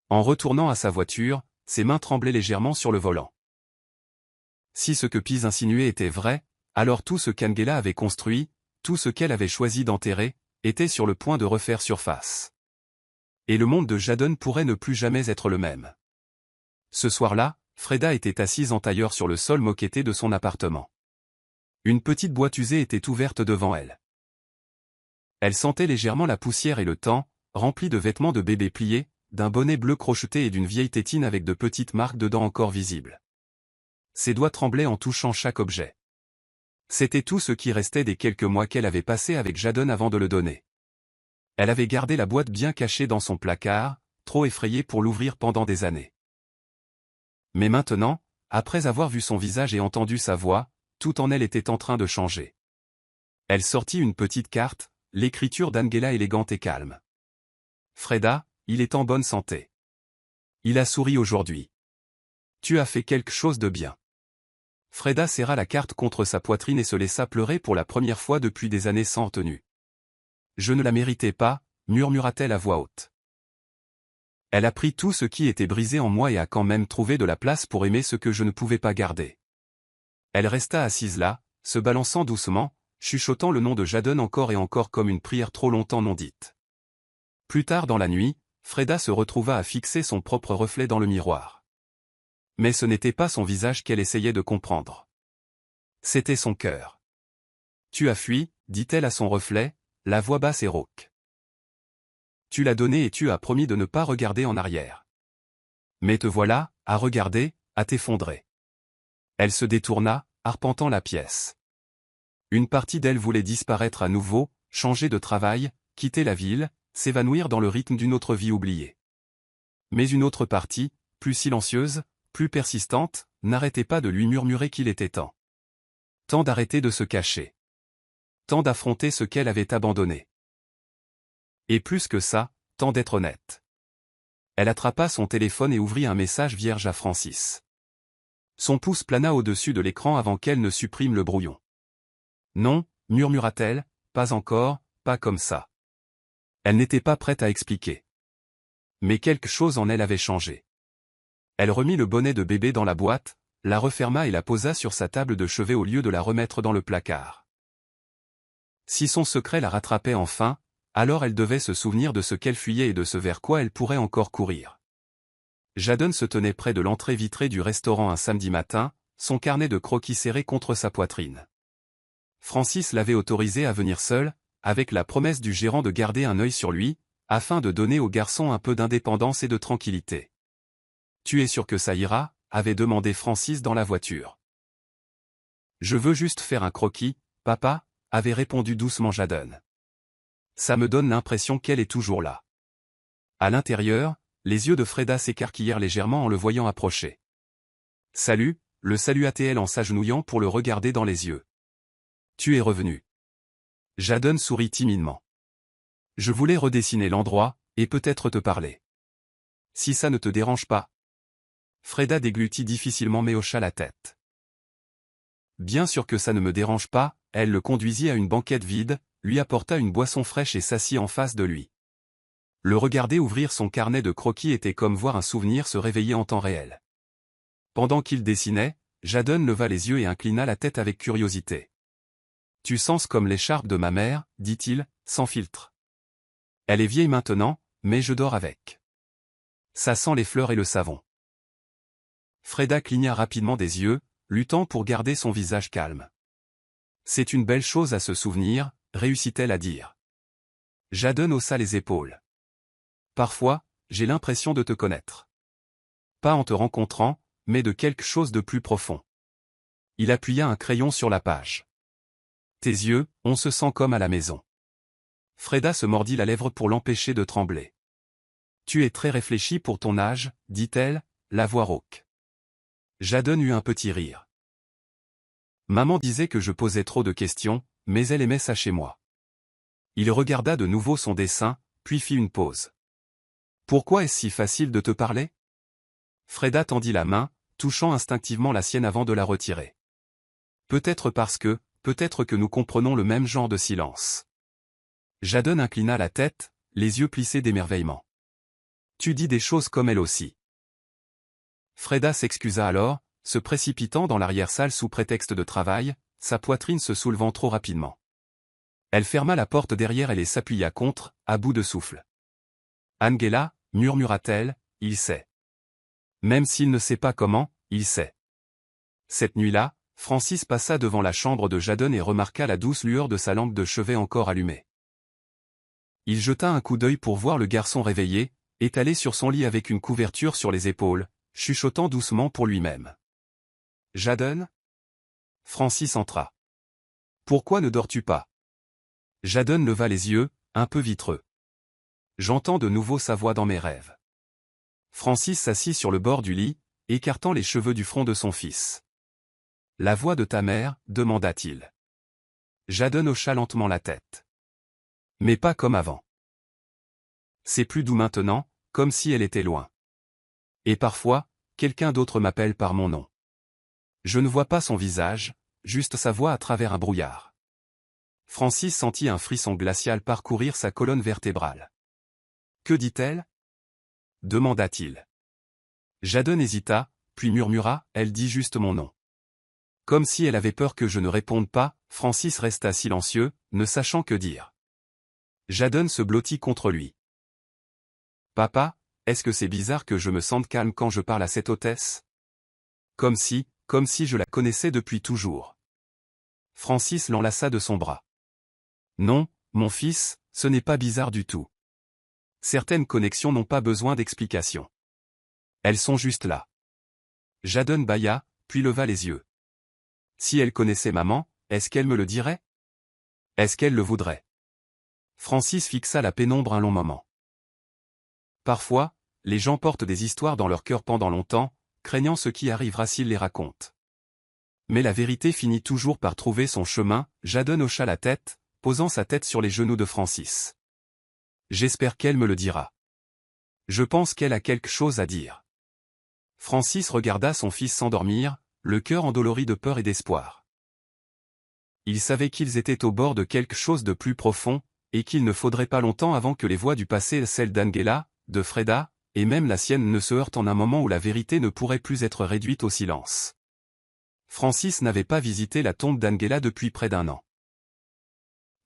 En retournant à sa voiture, ses mains tremblaient légèrement sur le volant. Si ce que Pise insinuait était vrai, alors tout ce qu'Angela avait construit, tout ce qu'elle avait choisi d'enterrer, était sur le point de refaire surface. Et le monde de Jadon pourrait ne plus jamais être le même. Ce soir-là, Freda était assise en tailleur sur le sol moquetté de son appartement. Une petite boîte usée était ouverte devant elle. Elle sentait légèrement la poussière et le temps, rempli de vêtements de bébé pliés, d'un bonnet bleu crocheté et d'une vieille tétine avec de petites marques de dents encore visibles. Ses doigts tremblaient en touchant chaque objet. C'était tout ce qui restait des quelques mois qu'elle avait passés avec Jadon avant de le donner. Elle avait gardé la boîte bien cachée dans son placard, trop effrayée pour l'ouvrir pendant des années. Mais maintenant, après avoir vu son visage et entendu sa voix, tout en elle était en train de changer. Elle sortit une petite carte, l'écriture d'Angela élégante et calme. Freda, il est en bonne santé. Il a souri aujourd'hui. Tu as fait quelque chose de bien. Freda serra la carte contre sa poitrine et se laissa pleurer pour la première fois depuis des années sans retenue. Je ne la méritais pas, murmura-t-elle à voix haute. Elle a pris tout ce qui était brisé en moi et a quand même trouvé de la place pour aimer ce que je ne pouvais pas garder. Elle resta assise là, se balançant doucement, chuchotant le nom de Jadon encore et encore comme une prière trop longtemps non dite. Plus tard dans la nuit, Freda se retrouva à fixer son propre reflet dans le miroir. Mais ce n'était pas son visage qu'elle essayait de comprendre. C'était son cœur. Tu as fui, dit-elle à son reflet, la voix basse et rauque. Tu l'as donné et tu as promis de ne pas regarder en arrière. Mais te voilà, à regarder, à t'effondrer. Elle se détourna, arpentant la pièce. Une partie d'elle voulait disparaître à nouveau, changer de travail, quitter la ville, s'évanouir dans le rythme d'une autre vie oubliée. Mais une autre partie, plus silencieuse, plus persistante, n'arrêtait pas de lui murmurer qu'il était temps. Temps d'arrêter de se cacher. Temps d'affronter ce qu'elle avait abandonné. Et plus que ça, temps d'être honnête. Elle attrapa son téléphone et ouvrit un message vierge à Francis. Son pouce plana au-dessus de l'écran avant qu'elle ne supprime le brouillon. Non, murmura-t-elle, pas encore, pas comme ça. Elle n'était pas prête à expliquer. Mais quelque chose en elle avait changé. Elle remit le bonnet de bébé dans la boîte, la referma et la posa sur sa table de chevet au lieu de la remettre dans le placard. Si son secret la rattrapait enfin, alors elle devait se souvenir de ce qu'elle fuyait et de ce vers quoi elle pourrait encore courir. Jadon se tenait près de l'entrée vitrée du restaurant un samedi matin, son carnet de croquis serré contre sa poitrine. Francis l'avait autorisé à venir seul, avec la promesse du gérant de garder un œil sur lui, afin de donner au garçon un peu d'indépendance et de tranquillité. « Tu es sûr que ça ira ?» avait demandé Francis dans la voiture. « Je veux juste faire un croquis, papa » avait répondu doucement Jadon. « Ça me donne l'impression qu'elle est toujours là. » À l'intérieur, les yeux de Freda s'écarquillèrent légèrement en le voyant approcher. « Salut », le salua-t-elle en s'agenouillant pour le regarder dans les yeux. « Tu es revenu. » Jadon sourit timidement. « Je voulais redessiner l'endroit, et peut-être te parler. Si ça ne te dérange pas. » Freda déglutit difficilement mais hocha la tête. Bien sûr que ça ne me dérange pas, elle le conduisit à une banquette vide, lui apporta une boisson fraîche et s'assit en face de lui. Le regarder ouvrir son carnet de croquis était comme voir un souvenir se réveiller en temps réel. Pendant qu'il dessinait, Jadon leva les yeux et inclina la tête avec curiosité. « Tu sens comme l'écharpe de ma mère, dit-il, sans filtre. Elle est vieille maintenant, mais je dors avec. Ça sent les fleurs et le savon. » Freda cligna rapidement des yeux, luttant pour garder son visage calme. « C'est une belle chose à se souvenir, » réussit-elle à dire. Jadon haussa les épaules. « Parfois, j'ai l'impression de te connaître. Pas en te rencontrant, mais de quelque chose de plus profond. » Il appuya un crayon sur la page. « Tes yeux, on se sent comme à la maison. » Freda se mordit la lèvre pour l'empêcher de trembler. « Tu es très réfléchi pour ton âge, » dit-elle, la voix rauque. Jadon eut un petit rire. Maman disait que je posais trop de questions, mais elle aimait ça chez moi. Il regarda de nouveau son dessin, puis fit une pause. « Pourquoi est-ce si facile de te parler ?» Freda tendit la main, touchant instinctivement la sienne avant de la retirer. « Peut-être que nous comprenons le même genre de silence. » Jadon inclina la tête, les yeux plissés d'émerveillement. « Tu dis des choses comme elle aussi. » Freda s'excusa alors, se précipitant dans l'arrière-salle sous prétexte de travail, sa poitrine se soulevant trop rapidement. Elle ferma la porte derrière elle et s'appuya contre, à bout de souffle. « Angela, » murmura-t-elle, « il sait. Même s'il ne sait pas comment, il sait. » Cette nuit-là, Francis passa devant la chambre de Jadon et remarqua la douce lueur de sa lampe de chevet encore allumée. Il jeta un coup d'œil pour voir le garçon réveillé, étalé sur son lit avec une couverture sur les épaules, chuchotant doucement pour lui-même. « Jadon ?» Francis entra. « Pourquoi ne dors-tu pas ?» Jadon leva les yeux, un peu vitreux. « J'entends de nouveau sa voix dans mes rêves. » Francis s'assit sur le bord du lit, écartant les cheveux du front de son fils. « La voix de ta mère ?» demanda-t-il. Jadon hocha lentement la tête. « Mais pas comme avant. C'est plus doux maintenant, comme si elle était loin. Et parfois, quelqu'un d'autre m'appelle par mon nom. Je ne vois pas son visage, juste sa voix à travers un brouillard. » Francis sentit un frisson glacial parcourir sa colonne vertébrale. « Que dit-elle » demanda-t-il. Jadon hésita, puis murmura, « Elle dit juste mon nom. » Comme si elle avait peur que je ne réponde pas, Francis resta silencieux, ne sachant que dire. Jadon se blottit contre lui. « Papa, est-ce que c'est bizarre que je me sente calme quand je parle à cette hôtesse ? Comme si je la connaissais depuis toujours. » Francis l'enlaça de son bras. « Non, mon fils, ce n'est pas bizarre du tout. Certaines connexions n'ont pas besoin d'explication. Elles sont juste là. » Jadon bâilla, puis leva les yeux. « Si elle connaissait maman, est-ce qu'elle me le dirait ? Est-ce qu'elle le voudrait ?» Francis fixa la pénombre un long moment. Parfois, les gens portent des histoires dans leur cœur pendant longtemps, craignant ce qui arrivera s'ils les racontent. Mais la vérité finit toujours par trouver son chemin. Jadon hocha la tête, posant sa tête sur les genoux de Francis. « J'espère qu'elle me le dira. Je pense qu'elle a quelque chose à dire. » Francis regarda son fils s'endormir, le cœur endolori de peur et d'espoir. Il savait qu'ils étaient au bord de quelque chose de plus profond, et qu'il ne faudrait pas longtemps avant que les voix du passé, celles d'Angela, de Freda, et même la sienne ne se heurtent en un moment où la vérité ne pourrait plus être réduite au silence. Francis n'avait pas visité la tombe d'Angela depuis près d'1 an.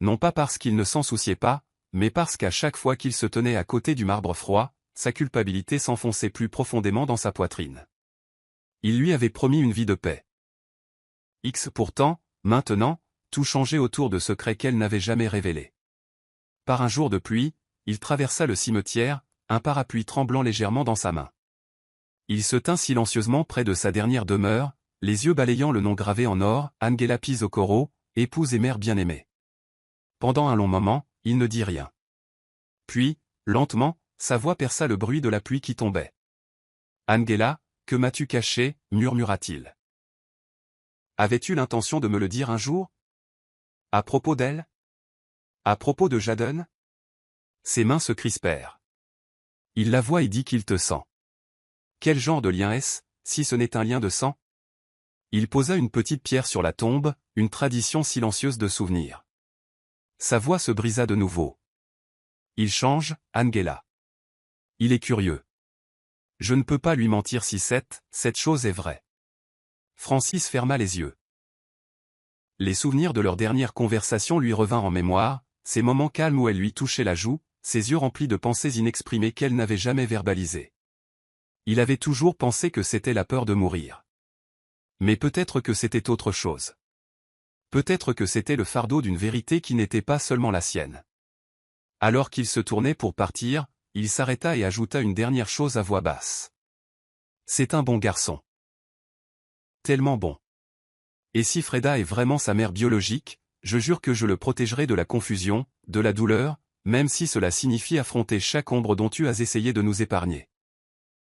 Non pas parce qu'il ne s'en souciait pas, mais parce qu'à chaque fois qu'il se tenait à côté du marbre froid, sa culpabilité s'enfonçait plus profondément dans sa poitrine. Il lui avait promis une vie de paix. Pourtant, maintenant, tout changeait autour de secrets qu'elle n'avait jamais révélés. Par un jour de pluie, il traversa le cimetière, un parapluie tremblant légèrement dans sa main. Il se tint silencieusement près de sa dernière demeure, les yeux balayant le nom gravé en or, Angela Pisocoro, épouse et mère bien-aimée. Pendant un long moment, il ne dit rien. Puis, lentement, sa voix perça le bruit de la pluie qui tombait. « Angela, que m'as-tu caché » murmura-t-il. « Avais-tu l'intention de me le dire un jour ? À propos d'elle ? À propos de Jadon ?» Ses mains se crispèrent. Il la voit et dit qu'il te sent. Quel genre de lien est-ce, si ce n'est un lien de sang ? Il posa une petite pierre sur la tombe, une tradition silencieuse de souvenirs. Sa voix se brisa de nouveau. Il change, Angela. Il est curieux. Je ne peux pas lui mentir si cette chose est vraie. Francis ferma les yeux. Les souvenirs de leur dernière conversation lui revinrent en mémoire, ces moments calmes où elle lui touchait la joue, ses yeux remplis de pensées inexprimées qu'elle n'avait jamais verbalisées. Il avait toujours pensé que c'était la peur de mourir. Mais peut-être que c'était autre chose. Peut-être que c'était le fardeau d'une vérité qui n'était pas seulement la sienne. Alors qu'il se tournait pour partir, il s'arrêta et ajouta une dernière chose à voix basse. C'est un bon garçon. Tellement bon. Et si Freda est vraiment sa mère biologique, je jure que je le protégerai de la confusion, de la douleur, même si cela signifie affronter chaque ombre dont tu as essayé de nous épargner.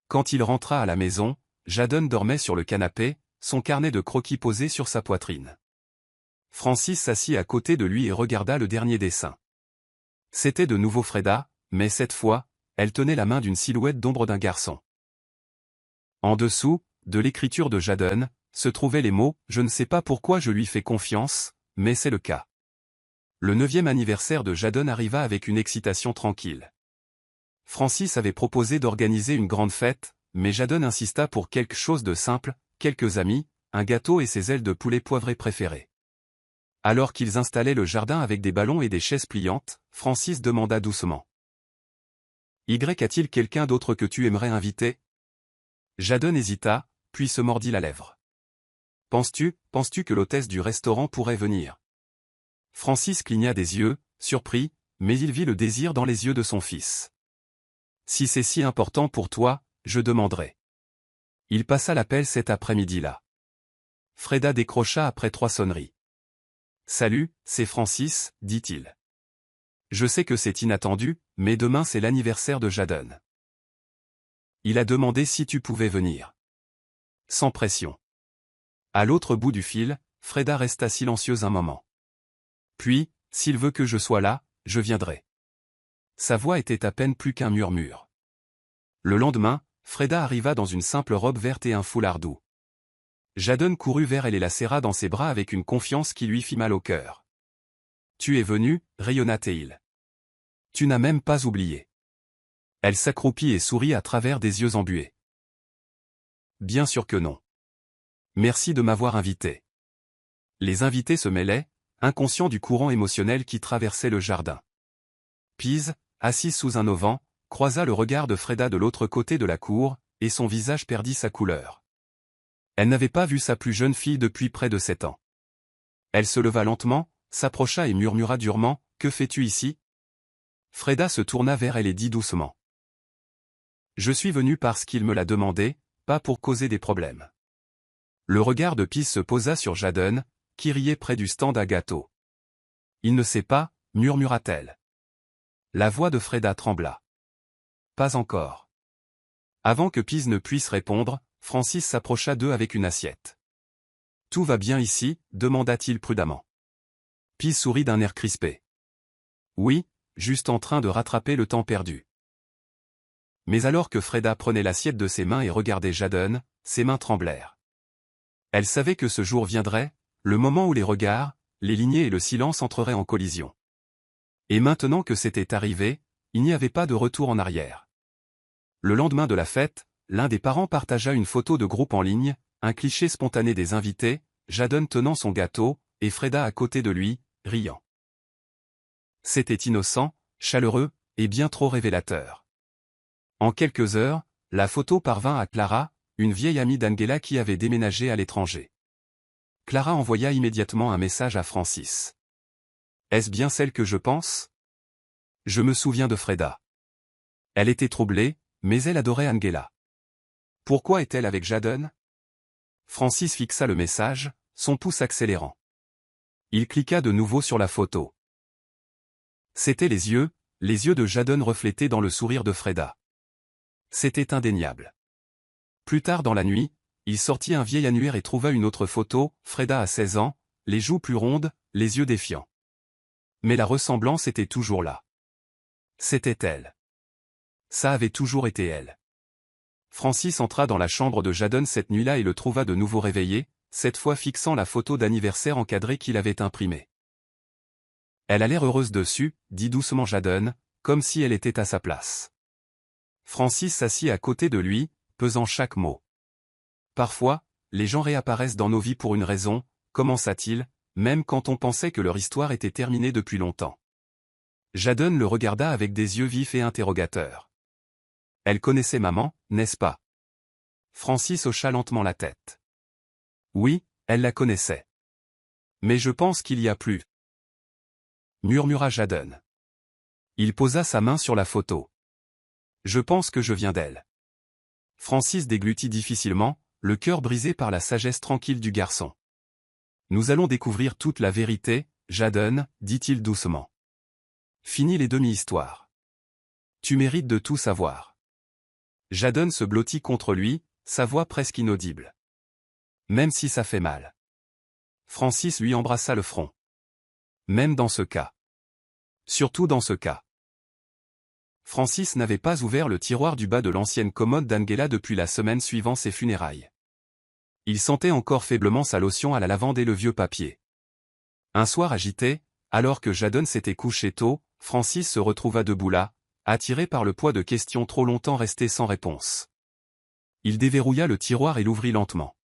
Quand il rentra à la maison, Jadon dormait sur le canapé, son carnet de croquis posé sur sa poitrine. Francis s'assit à côté de lui et regarda le dernier dessin. C'était de nouveau Freda, mais cette fois, elle tenait la main d'une silhouette d'ombre d'un garçon. En dessous, de l'écriture de Jadon, se trouvaient les mots « Je ne sais pas pourquoi je lui fais confiance, mais c'est le cas ». Le 9e anniversaire de Jadon arriva avec une excitation tranquille. Francis avait proposé d'organiser une grande fête, mais Jadon insista pour quelque chose de simple, quelques amis, un gâteau et ses ailes de poulet poivrées préférées. Alors qu'ils installaient le jardin avec des ballons et des chaises pliantes, Francis demanda doucement. « Y a-t-il quelqu'un d'autre que tu aimerais inviter » Jadon hésita, puis se mordit la lèvre. « Penses-tu que l'hôtesse du restaurant pourrait venir » Francis cligna des yeux, surpris, mais il vit le désir dans les yeux de son fils. « Si c'est si important pour toi, je demanderai. » Il passa l'appel cet après-midi-là. Freda décrocha après 3 sonneries. « Salut, c'est Francis, dit-il. Je sais que c'est inattendu, mais demain c'est l'anniversaire de Jadon. Il a demandé si tu pouvais venir. » Sans pression. À l'autre bout du fil, Freda resta silencieuse un moment. Puis, s'il veut que je sois là, je viendrai. Sa voix était à peine plus qu'un murmure. Le lendemain, Freda arriva dans une simple robe verte et un foulard doux. Jadon courut vers elle et la serra dans ses bras avec une confiance qui lui fit mal au cœur. « Tu es venu, rayonna-t-il. Tu n'as même pas oublié. » Elle s'accroupit et sourit à travers des yeux embués. « Bien sûr que non. Merci de m'avoir invité. » Les invités se mêlaient, inconscients du courant émotionnel qui traversait le jardin. Pise, assise sous un auvent, croisa le regard de Freda de l'autre côté de la cour, et son visage perdit sa couleur. Elle n'avait pas vu sa plus jeune fille depuis près de 7 ans. Elle se leva lentement, s'approcha et murmura durement, « Que fais-tu ici » Freda se tourna vers elle et dit doucement. « Je suis venu parce qu'il me l'a demandé, pas pour causer des problèmes. » Le regard de Pise se posa sur Jadon, qui riait près du stand à gâteaux. « Il ne sait pas, murmura-t-elle. La voix de Freda trembla. « Pas encore. » Avant que Pise ne puisse répondre, Francis s'approcha d'eux avec une assiette. « Tout va bien ici » demanda-t-il prudemment. Pise sourit d'un air crispé. « Oui, juste en train de rattraper le temps perdu. » Mais alors que Freda prenait l'assiette de ses mains et regardait Jadon, ses mains tremblèrent. Elle savait que ce jour viendrait, le moment où les regards, les lignées et le silence entreraient en collision. Et maintenant que c'était arrivé, il n'y avait pas de retour en arrière. Le lendemain de la fête, l'un des parents partagea une photo de groupe en ligne, un cliché spontané des invités, Jadon tenant son gâteau, et Freda à côté de lui, riant. C'était innocent, chaleureux, et bien trop révélateur. En quelques heures, la photo parvint à Clara, une vieille amie d'Angela qui avait déménagé à l'étranger. Clara envoya immédiatement un message à Francis. « Est-ce bien celle que je pense ? Je me souviens de Freda. Elle était troublée, mais elle adorait Angela. Pourquoi est-elle avec Jadon ?» Francis fixa le message, son pouce accélérant. Il cliqua de nouveau sur la photo. C'étaient les yeux, les yeux de Jadon reflétés dans le sourire de Freda. C'était indéniable. Plus tard dans la nuit, il sortit un vieil annuaire et trouva une autre photo, Freda à 16 ans, les joues plus rondes, les yeux défiants. Mais la ressemblance était toujours là. C'était elle. Ça avait toujours été elle. Francis entra dans la chambre de Jadon cette nuit-là et le trouva de nouveau réveillé, cette fois fixant la photo d'anniversaire encadrée qu'il avait imprimée. Elle a l'air heureuse dessus, dit doucement Jadon, comme si elle était à sa place. Francis s'assit à côté de lui, pesant chaque mot. Parfois, les gens réapparaissent dans nos vies pour une raison, commença-t-il, même quand on pensait que leur histoire était terminée depuis longtemps. Jadon le regarda avec des yeux vifs et interrogateurs. Elle connaissait maman, n'est-ce pas? Francis hocha lentement la tête. Oui, elle la connaissait. Mais je pense qu'il y a plus. Murmura Jadon. Il posa sa main sur la photo. Je pense que je viens d'elle. Francis déglutit difficilement, le cœur brisé par la sagesse tranquille du garçon. Nous allons découvrir toute la vérité, Jadon, dit-il doucement. Fini les demi-histoires. Tu mérites de tout savoir. Jadon se blottit contre lui, sa voix presque inaudible. Même si ça fait mal. Francis lui embrassa le front. Même dans ce cas. Surtout dans ce cas. Francis n'avait pas ouvert le tiroir du bas de l'ancienne commode d'Angela depuis la semaine suivant ses funérailles. Il sentait encore faiblement sa lotion à la lavande et le vieux papier. Un soir agité, alors que Jadon s'était couché tôt, Francis se retrouva debout là, attiré par le poids de questions trop longtemps restées sans réponse. Il déverrouilla le tiroir et l'ouvrit lentement.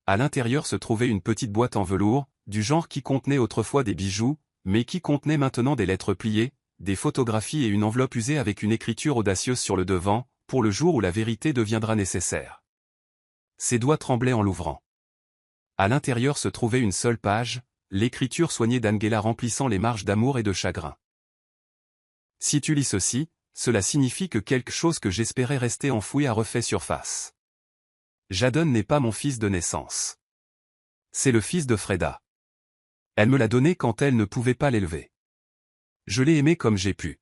À l'intérieur se trouvait une petite boîte en velours, du genre qui contenait autrefois des bijoux, mais qui contenait maintenant des lettres pliées, des photographies et une enveloppe usée avec une écriture audacieuse sur le devant, pour le jour où la vérité deviendra nécessaire. Ses doigts tremblaient en l'ouvrant. À l'intérieur se trouvait une seule page, l'écriture soignée d'Angela remplissant les marges d'amour et de chagrin. Si tu lis ceci, cela signifie que quelque chose que j'espérais rester enfoui a refait surface. Jadon n'est pas mon fils de naissance. C'est le fils de Freda. Elle me l'a donné quand elle ne pouvait pas l'élever. Je l'ai aimé comme j'ai pu.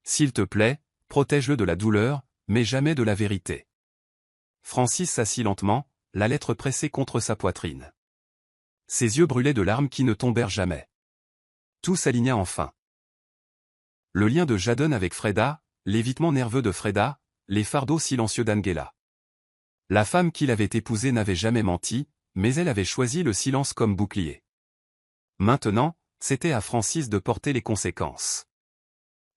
S'il te plaît, protège-le de la douleur, mais jamais de la vérité. Francis s'assit lentement, la lettre pressée contre sa poitrine. Ses yeux brûlaient de larmes qui ne tombèrent jamais. Tout s'aligna enfin. Le lien de Jadon avec Freda, l'évitement nerveux de Freda, les fardeaux silencieux d'Angela. La femme qu'il avait épousée n'avait jamais menti, mais elle avait choisi le silence comme bouclier. Maintenant, c'était à Francis de porter les conséquences.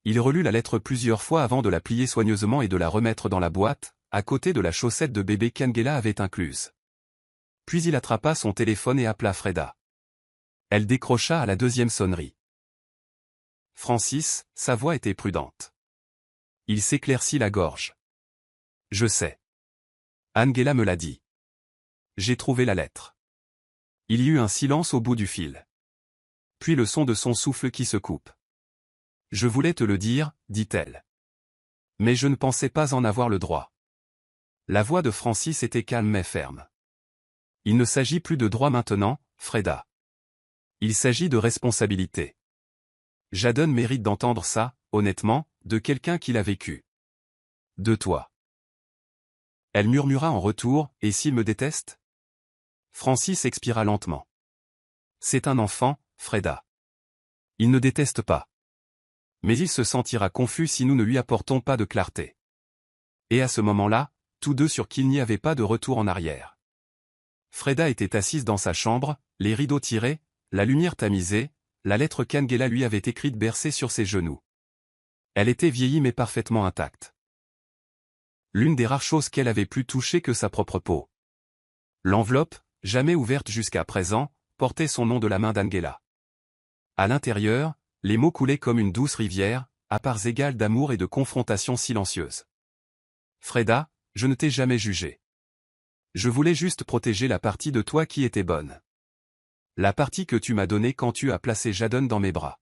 Il relut la lettre plusieurs fois avant de la plier soigneusement et de la remettre dans la boîte, à côté de la chaussette de bébé qu'Angela avait incluse. Puis il attrapa son téléphone et appela Freda. Elle décrocha à la deuxième sonnerie. Francis, sa voix était prudente. Il s'éclaircit la gorge. Je sais. Angela me l'a dit. J'ai trouvé la lettre. Il y eut un silence au bout du fil. Puis le son de son souffle qui se coupe. Je voulais te le dire, dit-elle. Mais je ne pensais pas en avoir le droit. La voix de Francis était calme mais ferme. Il ne s'agit plus de droit maintenant, Freda. Il s'agit de responsabilité. Jadon mérite d'entendre ça, honnêtement, de quelqu'un qui l'a vécu. De toi. Elle murmura en retour, et s'il me déteste? Francis expira lentement. C'est un enfant, Freda. Il ne déteste pas. Mais il se sentira confus si nous ne lui apportons pas de clarté. Et à ce moment-là, tous deux surent qu'il n'y avait pas de retour en arrière. Freda était assise dans sa chambre, les rideaux tirés, la lumière tamisée, la lettre qu'Angela lui avait écrite bercée sur ses genoux. Elle était vieillie mais parfaitement intacte. L'une des rares choses qu'elle avait pu toucher que sa propre peau. L'enveloppe, jamais ouverte jusqu'à présent, portait son nom de la main d'Angela. À l'intérieur, les mots coulaient comme une douce rivière, à parts égales d'amour et de confrontation silencieuse. Freda, je ne t'ai jamais jugé. Je voulais juste protéger la partie de toi qui était bonne. La partie que tu m'as donnée quand tu as placé Jadon dans mes bras.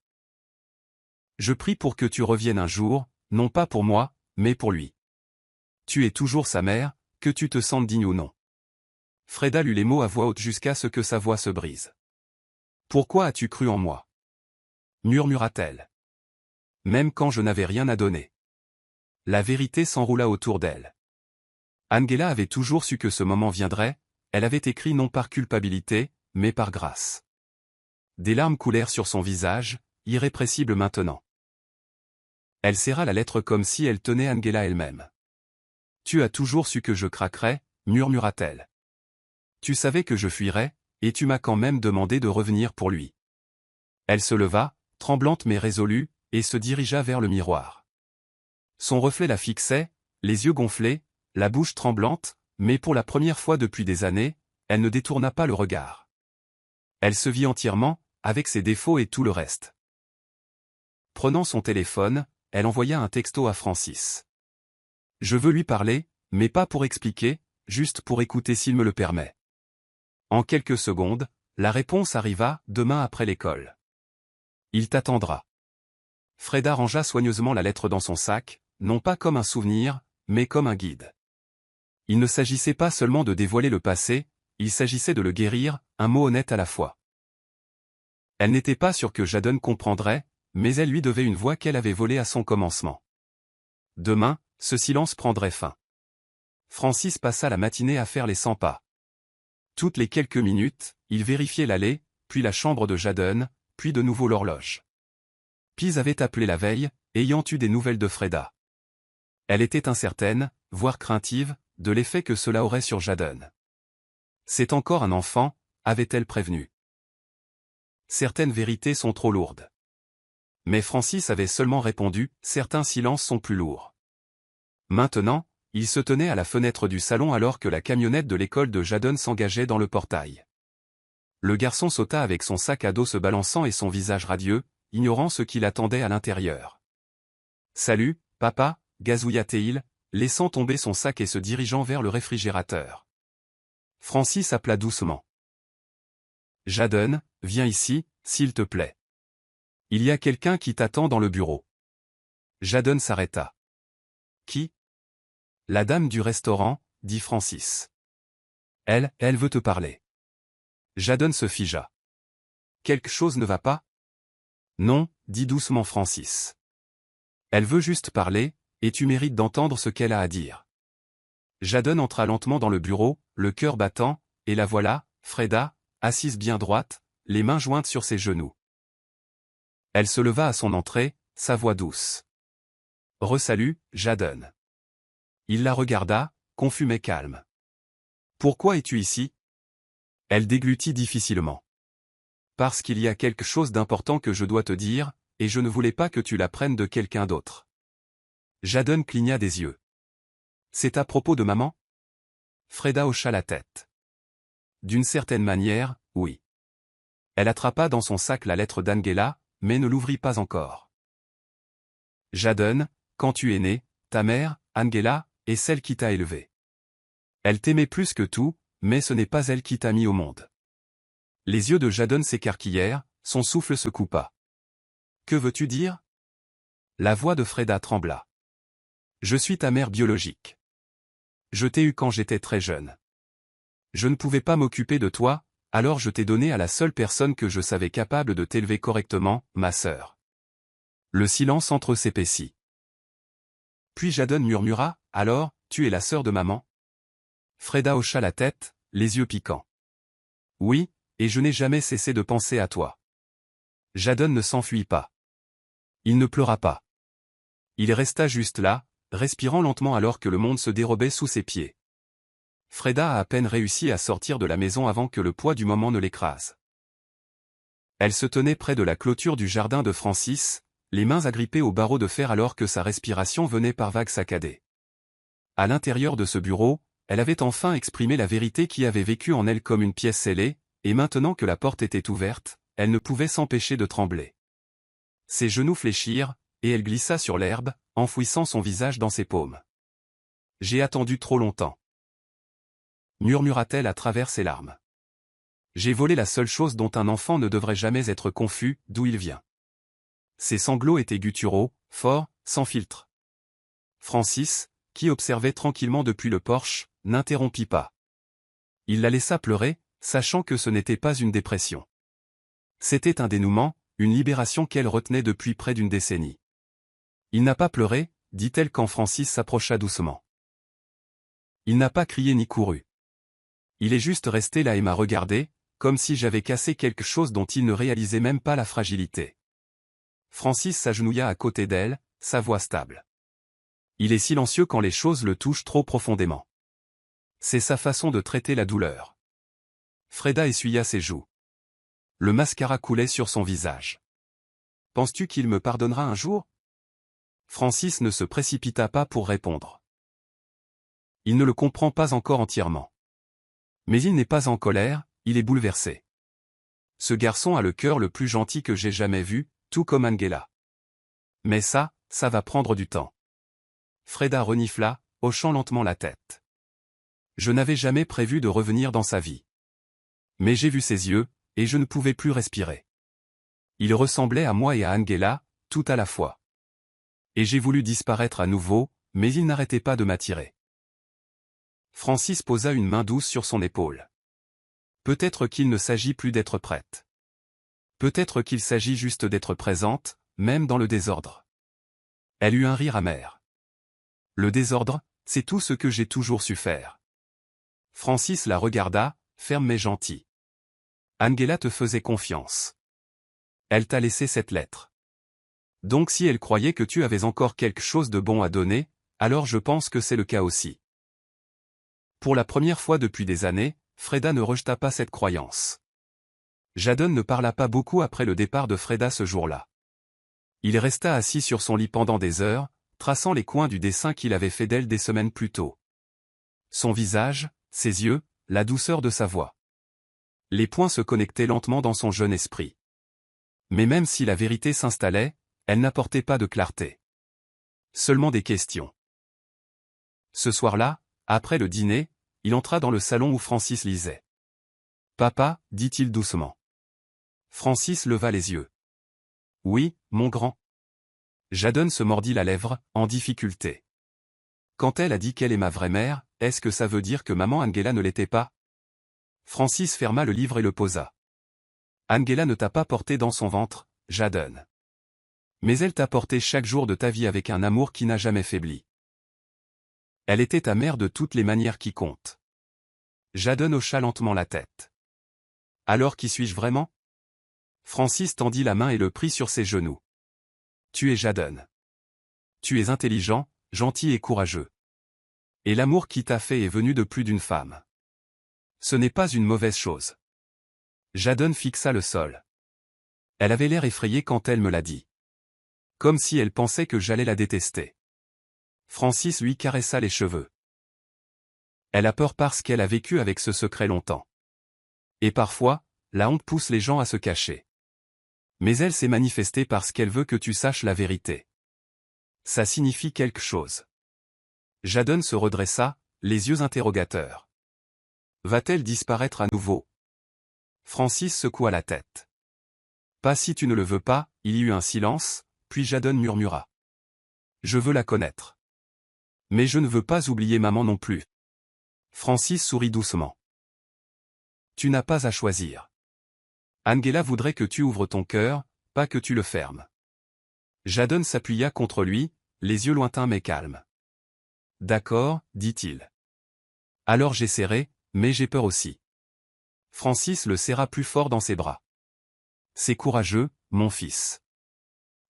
Je prie pour que tu reviennes un jour, non pas pour moi, mais pour lui. Tu es toujours sa mère, que tu te sentes digne ou non. Freda lut les mots à voix haute jusqu'à ce que sa voix se brise. Pourquoi as-tu cru en moi? Murmura-t-elle. même quand je n'avais rien à donner. La vérité s'enroula autour d'elle. Angela avait toujours su que ce moment viendrait, elle avait écrit non par culpabilité, mais par grâce. Des larmes coulèrent sur son visage, irrépressible maintenant. Elle serra la lettre comme si elle tenait Angela elle-même. « Tu as toujours su que je craquerais » murmura-t-elle. « Tu savais que je fuirais, et tu m'as quand même demandé de revenir pour lui. » Elle se leva, tremblante mais résolue, et se dirigea vers le miroir. Son reflet la fixait, les yeux gonflés, la bouche tremblante, mais pour la première fois depuis des années, elle ne détourna pas le regard. Elle se vit entièrement, avec ses défauts et tout le reste. Prenant son téléphone, elle envoya un texto à Francis. « Je veux lui parler, mais pas pour expliquer, juste pour écouter s'il me le permet. » En quelques secondes, la réponse arriva, demain après l'école. « Il t'attendra. » Freda rangea soigneusement la lettre dans son sac, non pas comme un souvenir, mais comme un guide. Il ne s'agissait pas seulement de dévoiler le passé, il s'agissait de le guérir, un mot honnête à la fois. Elle n'était pas sûre que Jadon comprendrait, mais elle lui devait une voix qu'elle avait volée à son commencement. Demain, ce silence prendrait fin. Francis passa la matinée à faire les 100 pas. Toutes les quelques minutes, il vérifiait l'allée, puis la chambre de Jadon, puis de nouveau l'horloge. Pise avait appelé la veille, ayant eu des nouvelles de Freda. Elle était incertaine, voire craintive, de l'effet que cela aurait sur Jadon. C'est encore un enfant, avait-elle prévenu. Certaines vérités sont trop lourdes. Mais Francis avait seulement répondu, certains silences sont plus lourds. Maintenant, il se tenait à la fenêtre du salon alors que la camionnette de l'école de Jadon s'engageait dans le portail. Le garçon sauta avec son sac à dos se balançant et son visage radieux, ignorant ce qui l'attendait à l'intérieur. « Salut, papa » gazouilla-t-il, laissant tomber son sac et se dirigeant vers le réfrigérateur. Francis appela doucement. « Jadon, viens ici, s'il te plaît. Il y a quelqu'un qui t'attend dans le bureau. » Jadon s'arrêta. « Qui ? » ?»« La dame du restaurant, » dit Francis. « Elle veut te parler. » Jadon se figea. « Quelque chose ne va pas ? » ?»« Non, » dit doucement Francis. « Elle veut juste parler, et tu mérites d'entendre ce qu'elle a à dire. » Jadon entra lentement dans le bureau, le cœur battant, et la voilà, Freda, assise bien droite, les mains jointes sur ses genoux. Elle se leva à son entrée, sa voix douce. « Re-salut, Jadon. » Il la regarda, confus mais calme. « Pourquoi es-tu ici ?» Elle déglutit difficilement. « Parce qu'il y a quelque chose d'important que je dois te dire, et je ne voulais pas que tu l'apprennes de quelqu'un d'autre. » Jadon cligna des yeux. « C'est à propos de maman ?» Freda hocha la tête. « D'une certaine manière, oui. » Elle attrapa dans son sac la lettre d'Angela, mais ne l'ouvrit pas encore. « Jadon, quand tu es né, ta mère, Angela, est celle qui t'a élevé. Elle t'aimait plus que tout, mais ce n'est pas elle qui t'a mis au monde. » Les yeux de Jadon s'écarquillèrent, son souffle se coupa. « Que veux-tu dire ?» La voix de Freda trembla. « Je suis ta mère biologique. Je t'ai eue quand j'étais très jeune. Je ne pouvais pas m'occuper de toi, alors je t'ai donné à la seule personne que je savais capable de t'élever correctement, ma sœur. » Le silence s'épaissit. Puis Jadon murmura, « Alors, tu es la sœur de maman ?» Freda hocha la tête, les yeux piquants. « Oui, et je n'ai jamais cessé de penser à toi. » Jadon ne s'enfuit pas. Il ne pleura pas. Il resta juste là, respirant lentement alors que le monde se dérobait sous ses pieds. Freda a à peine réussi à sortir de la maison avant que le poids du moment ne l'écrase. Elle se tenait près de la clôture du jardin de Francis, les mains agrippées au barreau de fer alors que sa respiration venait par vagues saccadées. À l'intérieur de ce bureau, elle avait enfin exprimé la vérité qui avait vécu en elle comme une pièce scellée, et maintenant que la porte était ouverte, elle ne pouvait s'empêcher de trembler. Ses genoux fléchirent, et elle glissa sur l'herbe, enfouissant son visage dans ses paumes. « J'ai attendu trop longtemps. » murmura-t-elle à travers ses larmes. « J'ai volé la seule chose dont un enfant ne devrait jamais être confus, d'où il vient. » Ses sanglots étaient gutturaux, forts, sans filtre. Francis, qui observait tranquillement depuis le porche, n'interrompit pas. Il la laissa pleurer, sachant que ce n'était pas une dépression. C'était un dénouement, une libération qu'elle retenait depuis près d'une décennie. Il n'a pas pleuré, dit-elle quand Francis s'approcha doucement. Il n'a pas crié ni couru. Il est juste resté là et m'a regardé, comme si j'avais cassé quelque chose dont il ne réalisait même pas la fragilité. Francis s'agenouilla à côté d'elle, sa voix stable. Il est silencieux quand les choses le touchent trop profondément. C'est sa façon de traiter la douleur. Freda essuya ses joues. Le mascara coulait sur son visage. Penses-tu qu'il me pardonnera un jour? Francis ne se précipita pas pour répondre. Il ne le comprend pas encore entièrement. Mais il n'est pas en colère, il est bouleversé. Ce garçon a le cœur le plus gentil que j'ai jamais vu, tout comme Angela. Mais ça va prendre du temps. Freda renifla, hochant lentement la tête. Je n'avais jamais prévu de revenir dans sa vie. Mais j'ai vu ses yeux, et je ne pouvais plus respirer. Il ressemblait à moi et à Angela, tout à la fois. Et j'ai voulu disparaître à nouveau, mais il n'arrêtait pas de m'attirer. Francis posa une main douce sur son épaule. Peut-être qu'il ne s'agit plus d'être prête. Peut-être qu'il s'agit juste d'être présente, même dans le désordre. Elle eut un rire amer. Le désordre, c'est tout ce que j'ai toujours su faire. Francis la regarda, ferme mais gentil. Angela te faisait confiance. Elle t'a laissé cette lettre. Donc si elle croyait que tu avais encore quelque chose de bon à donner, alors je pense que c'est le cas aussi. Pour la première fois depuis des années, Freda ne rejeta pas cette croyance. Jadon ne parla pas beaucoup après le départ de Freda ce jour-là. Il resta assis sur son lit pendant des heures, traçant les coins du dessin qu'il avait fait d'elle des semaines plus tôt. Son visage, ses yeux, la douceur de sa voix. Les points se connectaient lentement dans son jeune esprit. Mais même si la vérité s'installait, elle n'apportait pas de clarté. Seulement des questions. Ce soir-là, après le dîner, il entra dans le salon où Francis lisait. « Papa, dit-il doucement. » Francis leva les yeux. « Oui, mon grand. » Jadon se mordit la lèvre, en difficulté. Quand elle a dit qu'elle est ma vraie mère, est-ce que ça veut dire que maman Angela ne l'était pas? Francis ferma le livre et le posa. Angela ne t'a pas porté dans son ventre, Jadon. Mais elle t'a porté chaque jour de ta vie avec un amour qui n'a jamais faibli. Elle était ta mère de toutes les manières qui comptent. Jadon hocha lentement la tête. Alors qui suis-je vraiment? Francis tendit la main et le prit sur ses genoux. Tu es Jadon. Tu es intelligent, gentil et courageux. Et l'amour qui t'a fait est venu de plus d'une femme. Ce n'est pas une mauvaise chose. Jadon fixa le sol. Elle avait l'air effrayée quand elle me l'a dit. Comme si elle pensait que j'allais la détester. Francis lui caressa les cheveux. Elle a peur parce qu'elle a vécu avec ce secret longtemps. Et parfois, la honte pousse les gens à se cacher. Mais elle s'est manifestée parce qu'elle veut que tu saches la vérité. Ça signifie quelque chose. Jadon se redressa, les yeux interrogateurs. Va-t-elle disparaître à nouveau? Francis secoua la tête. Pas si tu ne le veux pas, il y eut un silence, puis Jadon murmura. Je veux la connaître. Mais je ne veux pas oublier maman non plus. Francis sourit doucement. Tu n'as pas à choisir. Angela voudrait que tu ouvres ton cœur, pas que tu le fermes. Jadon s'appuya contre lui, les yeux lointains mais calmes. D'accord, dit-il. Alors j'essaierai, mais j'ai peur aussi. Francis le serra plus fort dans ses bras. C'est courageux, mon fils.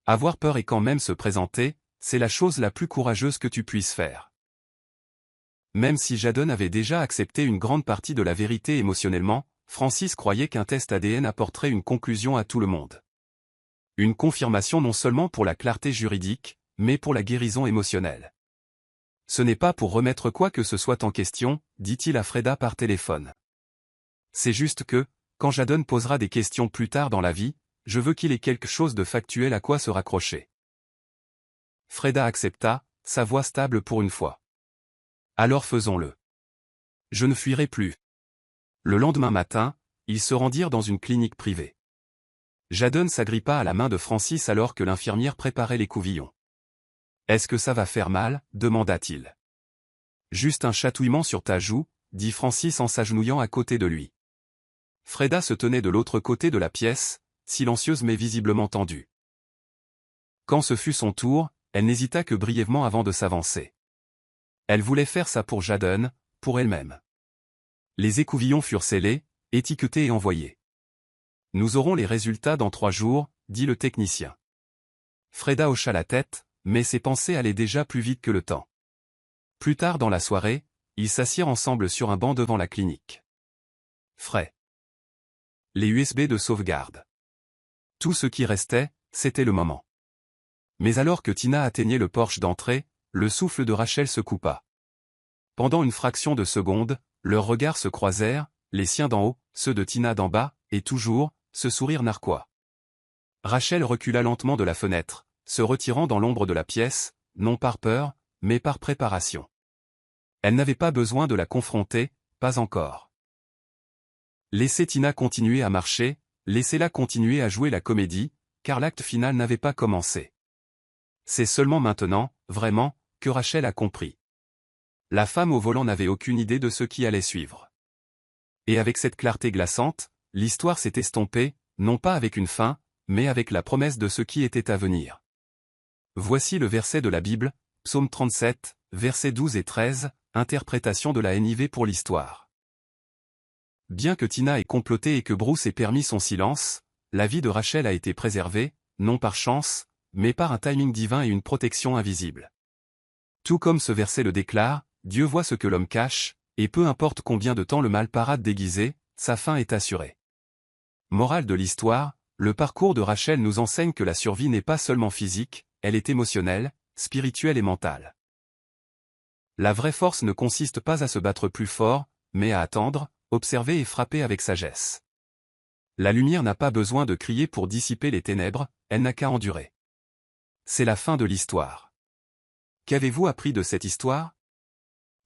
Avoir peur et quand même se présenter, c'est la chose la plus courageuse que tu puisses faire. Même si Jadon avait déjà accepté une grande partie de la vérité émotionnellement, Francis croyait qu'un test ADN apporterait une conclusion à tout le monde. Une confirmation non seulement pour la clarté juridique, mais pour la guérison émotionnelle. Ce n'est pas pour remettre quoi que ce soit en question, dit-il à Freda par téléphone. C'est juste que, quand Jadon posera des questions plus tard dans la vie, je veux qu'il ait quelque chose de factuel à quoi se raccrocher. Freda accepta, sa voix stable pour une fois. Alors faisons-le. Je ne fuirai plus. Le lendemain matin, ils se rendirent dans une clinique privée. Jadon s'agrippa à la main de Francis alors que l'infirmière préparait les couvillons. « Est-ce que ça va faire mal ?» demanda-t-il. « Juste un chatouillement sur ta joue » dit Francis en s'agenouillant à côté de lui. Freda se tenait de l'autre côté de la pièce, silencieuse mais visiblement tendue. Quand ce fut son tour, elle n'hésita que brièvement avant de s'avancer. Elle voulait faire ça pour Jaden, pour elle-même. Les écouvillons furent scellés, étiquetés et envoyés. Nous aurons les résultats dans 3 jours, dit le technicien. Freda hocha la tête, mais ses pensées allaient déjà plus vite que le temps. Plus tard dans la soirée, ils s'assirent ensemble sur un banc devant la clinique. Frais. Les USB de sauvegarde. Tout ce qui restait, c'était le moment. Mais alors que Tina atteignait le porche d'entrée, le souffle de Rachel se coupa. Pendant une fraction de seconde, leurs regards se croisèrent, les siens d'en haut, ceux de Tina d'en bas, et toujours, ce sourire narquois. Rachel recula lentement de la fenêtre, se retirant dans l'ombre de la pièce, non par peur, mais par préparation. Elle n'avait pas besoin de la confronter, pas encore. Laissez Tina continuer à marcher, laissez-la continuer à jouer la comédie, car l'acte final n'avait pas commencé. C'est seulement maintenant, vraiment, que Rachel a compris. La femme au volant n'avait aucune idée de ce qui allait suivre. Et avec cette clarté glaçante, l'histoire s'est estompée, non pas avec une fin, mais avec la promesse de ce qui était à venir. Voici le verset de la Bible, Psaume 37, versets 12 et 13, interprétation de la NIV pour l'histoire. Bien que Tina ait comploté et que Bruce ait permis son silence, la vie de Rachel a été préservée, non par chance, mais par un timing divin et une protection invisible. Tout comme ce verset le déclare, Dieu voit ce que l'homme cache, et peu importe combien de temps le mal parade déguisé, sa fin est assurée. Morale de l'histoire, le parcours de Rachel nous enseigne que la survie n'est pas seulement physique, elle est émotionnelle, spirituelle et mentale. La vraie force ne consiste pas à se battre plus fort, mais à attendre, observer et frapper avec sagesse. La lumière n'a pas besoin de crier pour dissiper les ténèbres, elle n'a qu'à endurer. C'est la fin de l'histoire. Qu'avez-vous appris de cette histoire?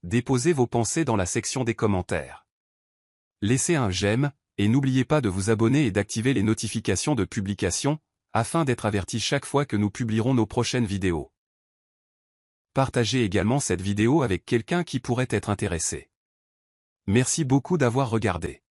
Déposez vos pensées dans la section des commentaires. Laissez un j'aime, et n'oubliez pas de vous abonner et d'activer les notifications de publication, afin d'être averti chaque fois que nous publierons nos prochaines vidéos. Partagez également cette vidéo avec quelqu'un qui pourrait être intéressé. Merci beaucoup d'avoir regardé.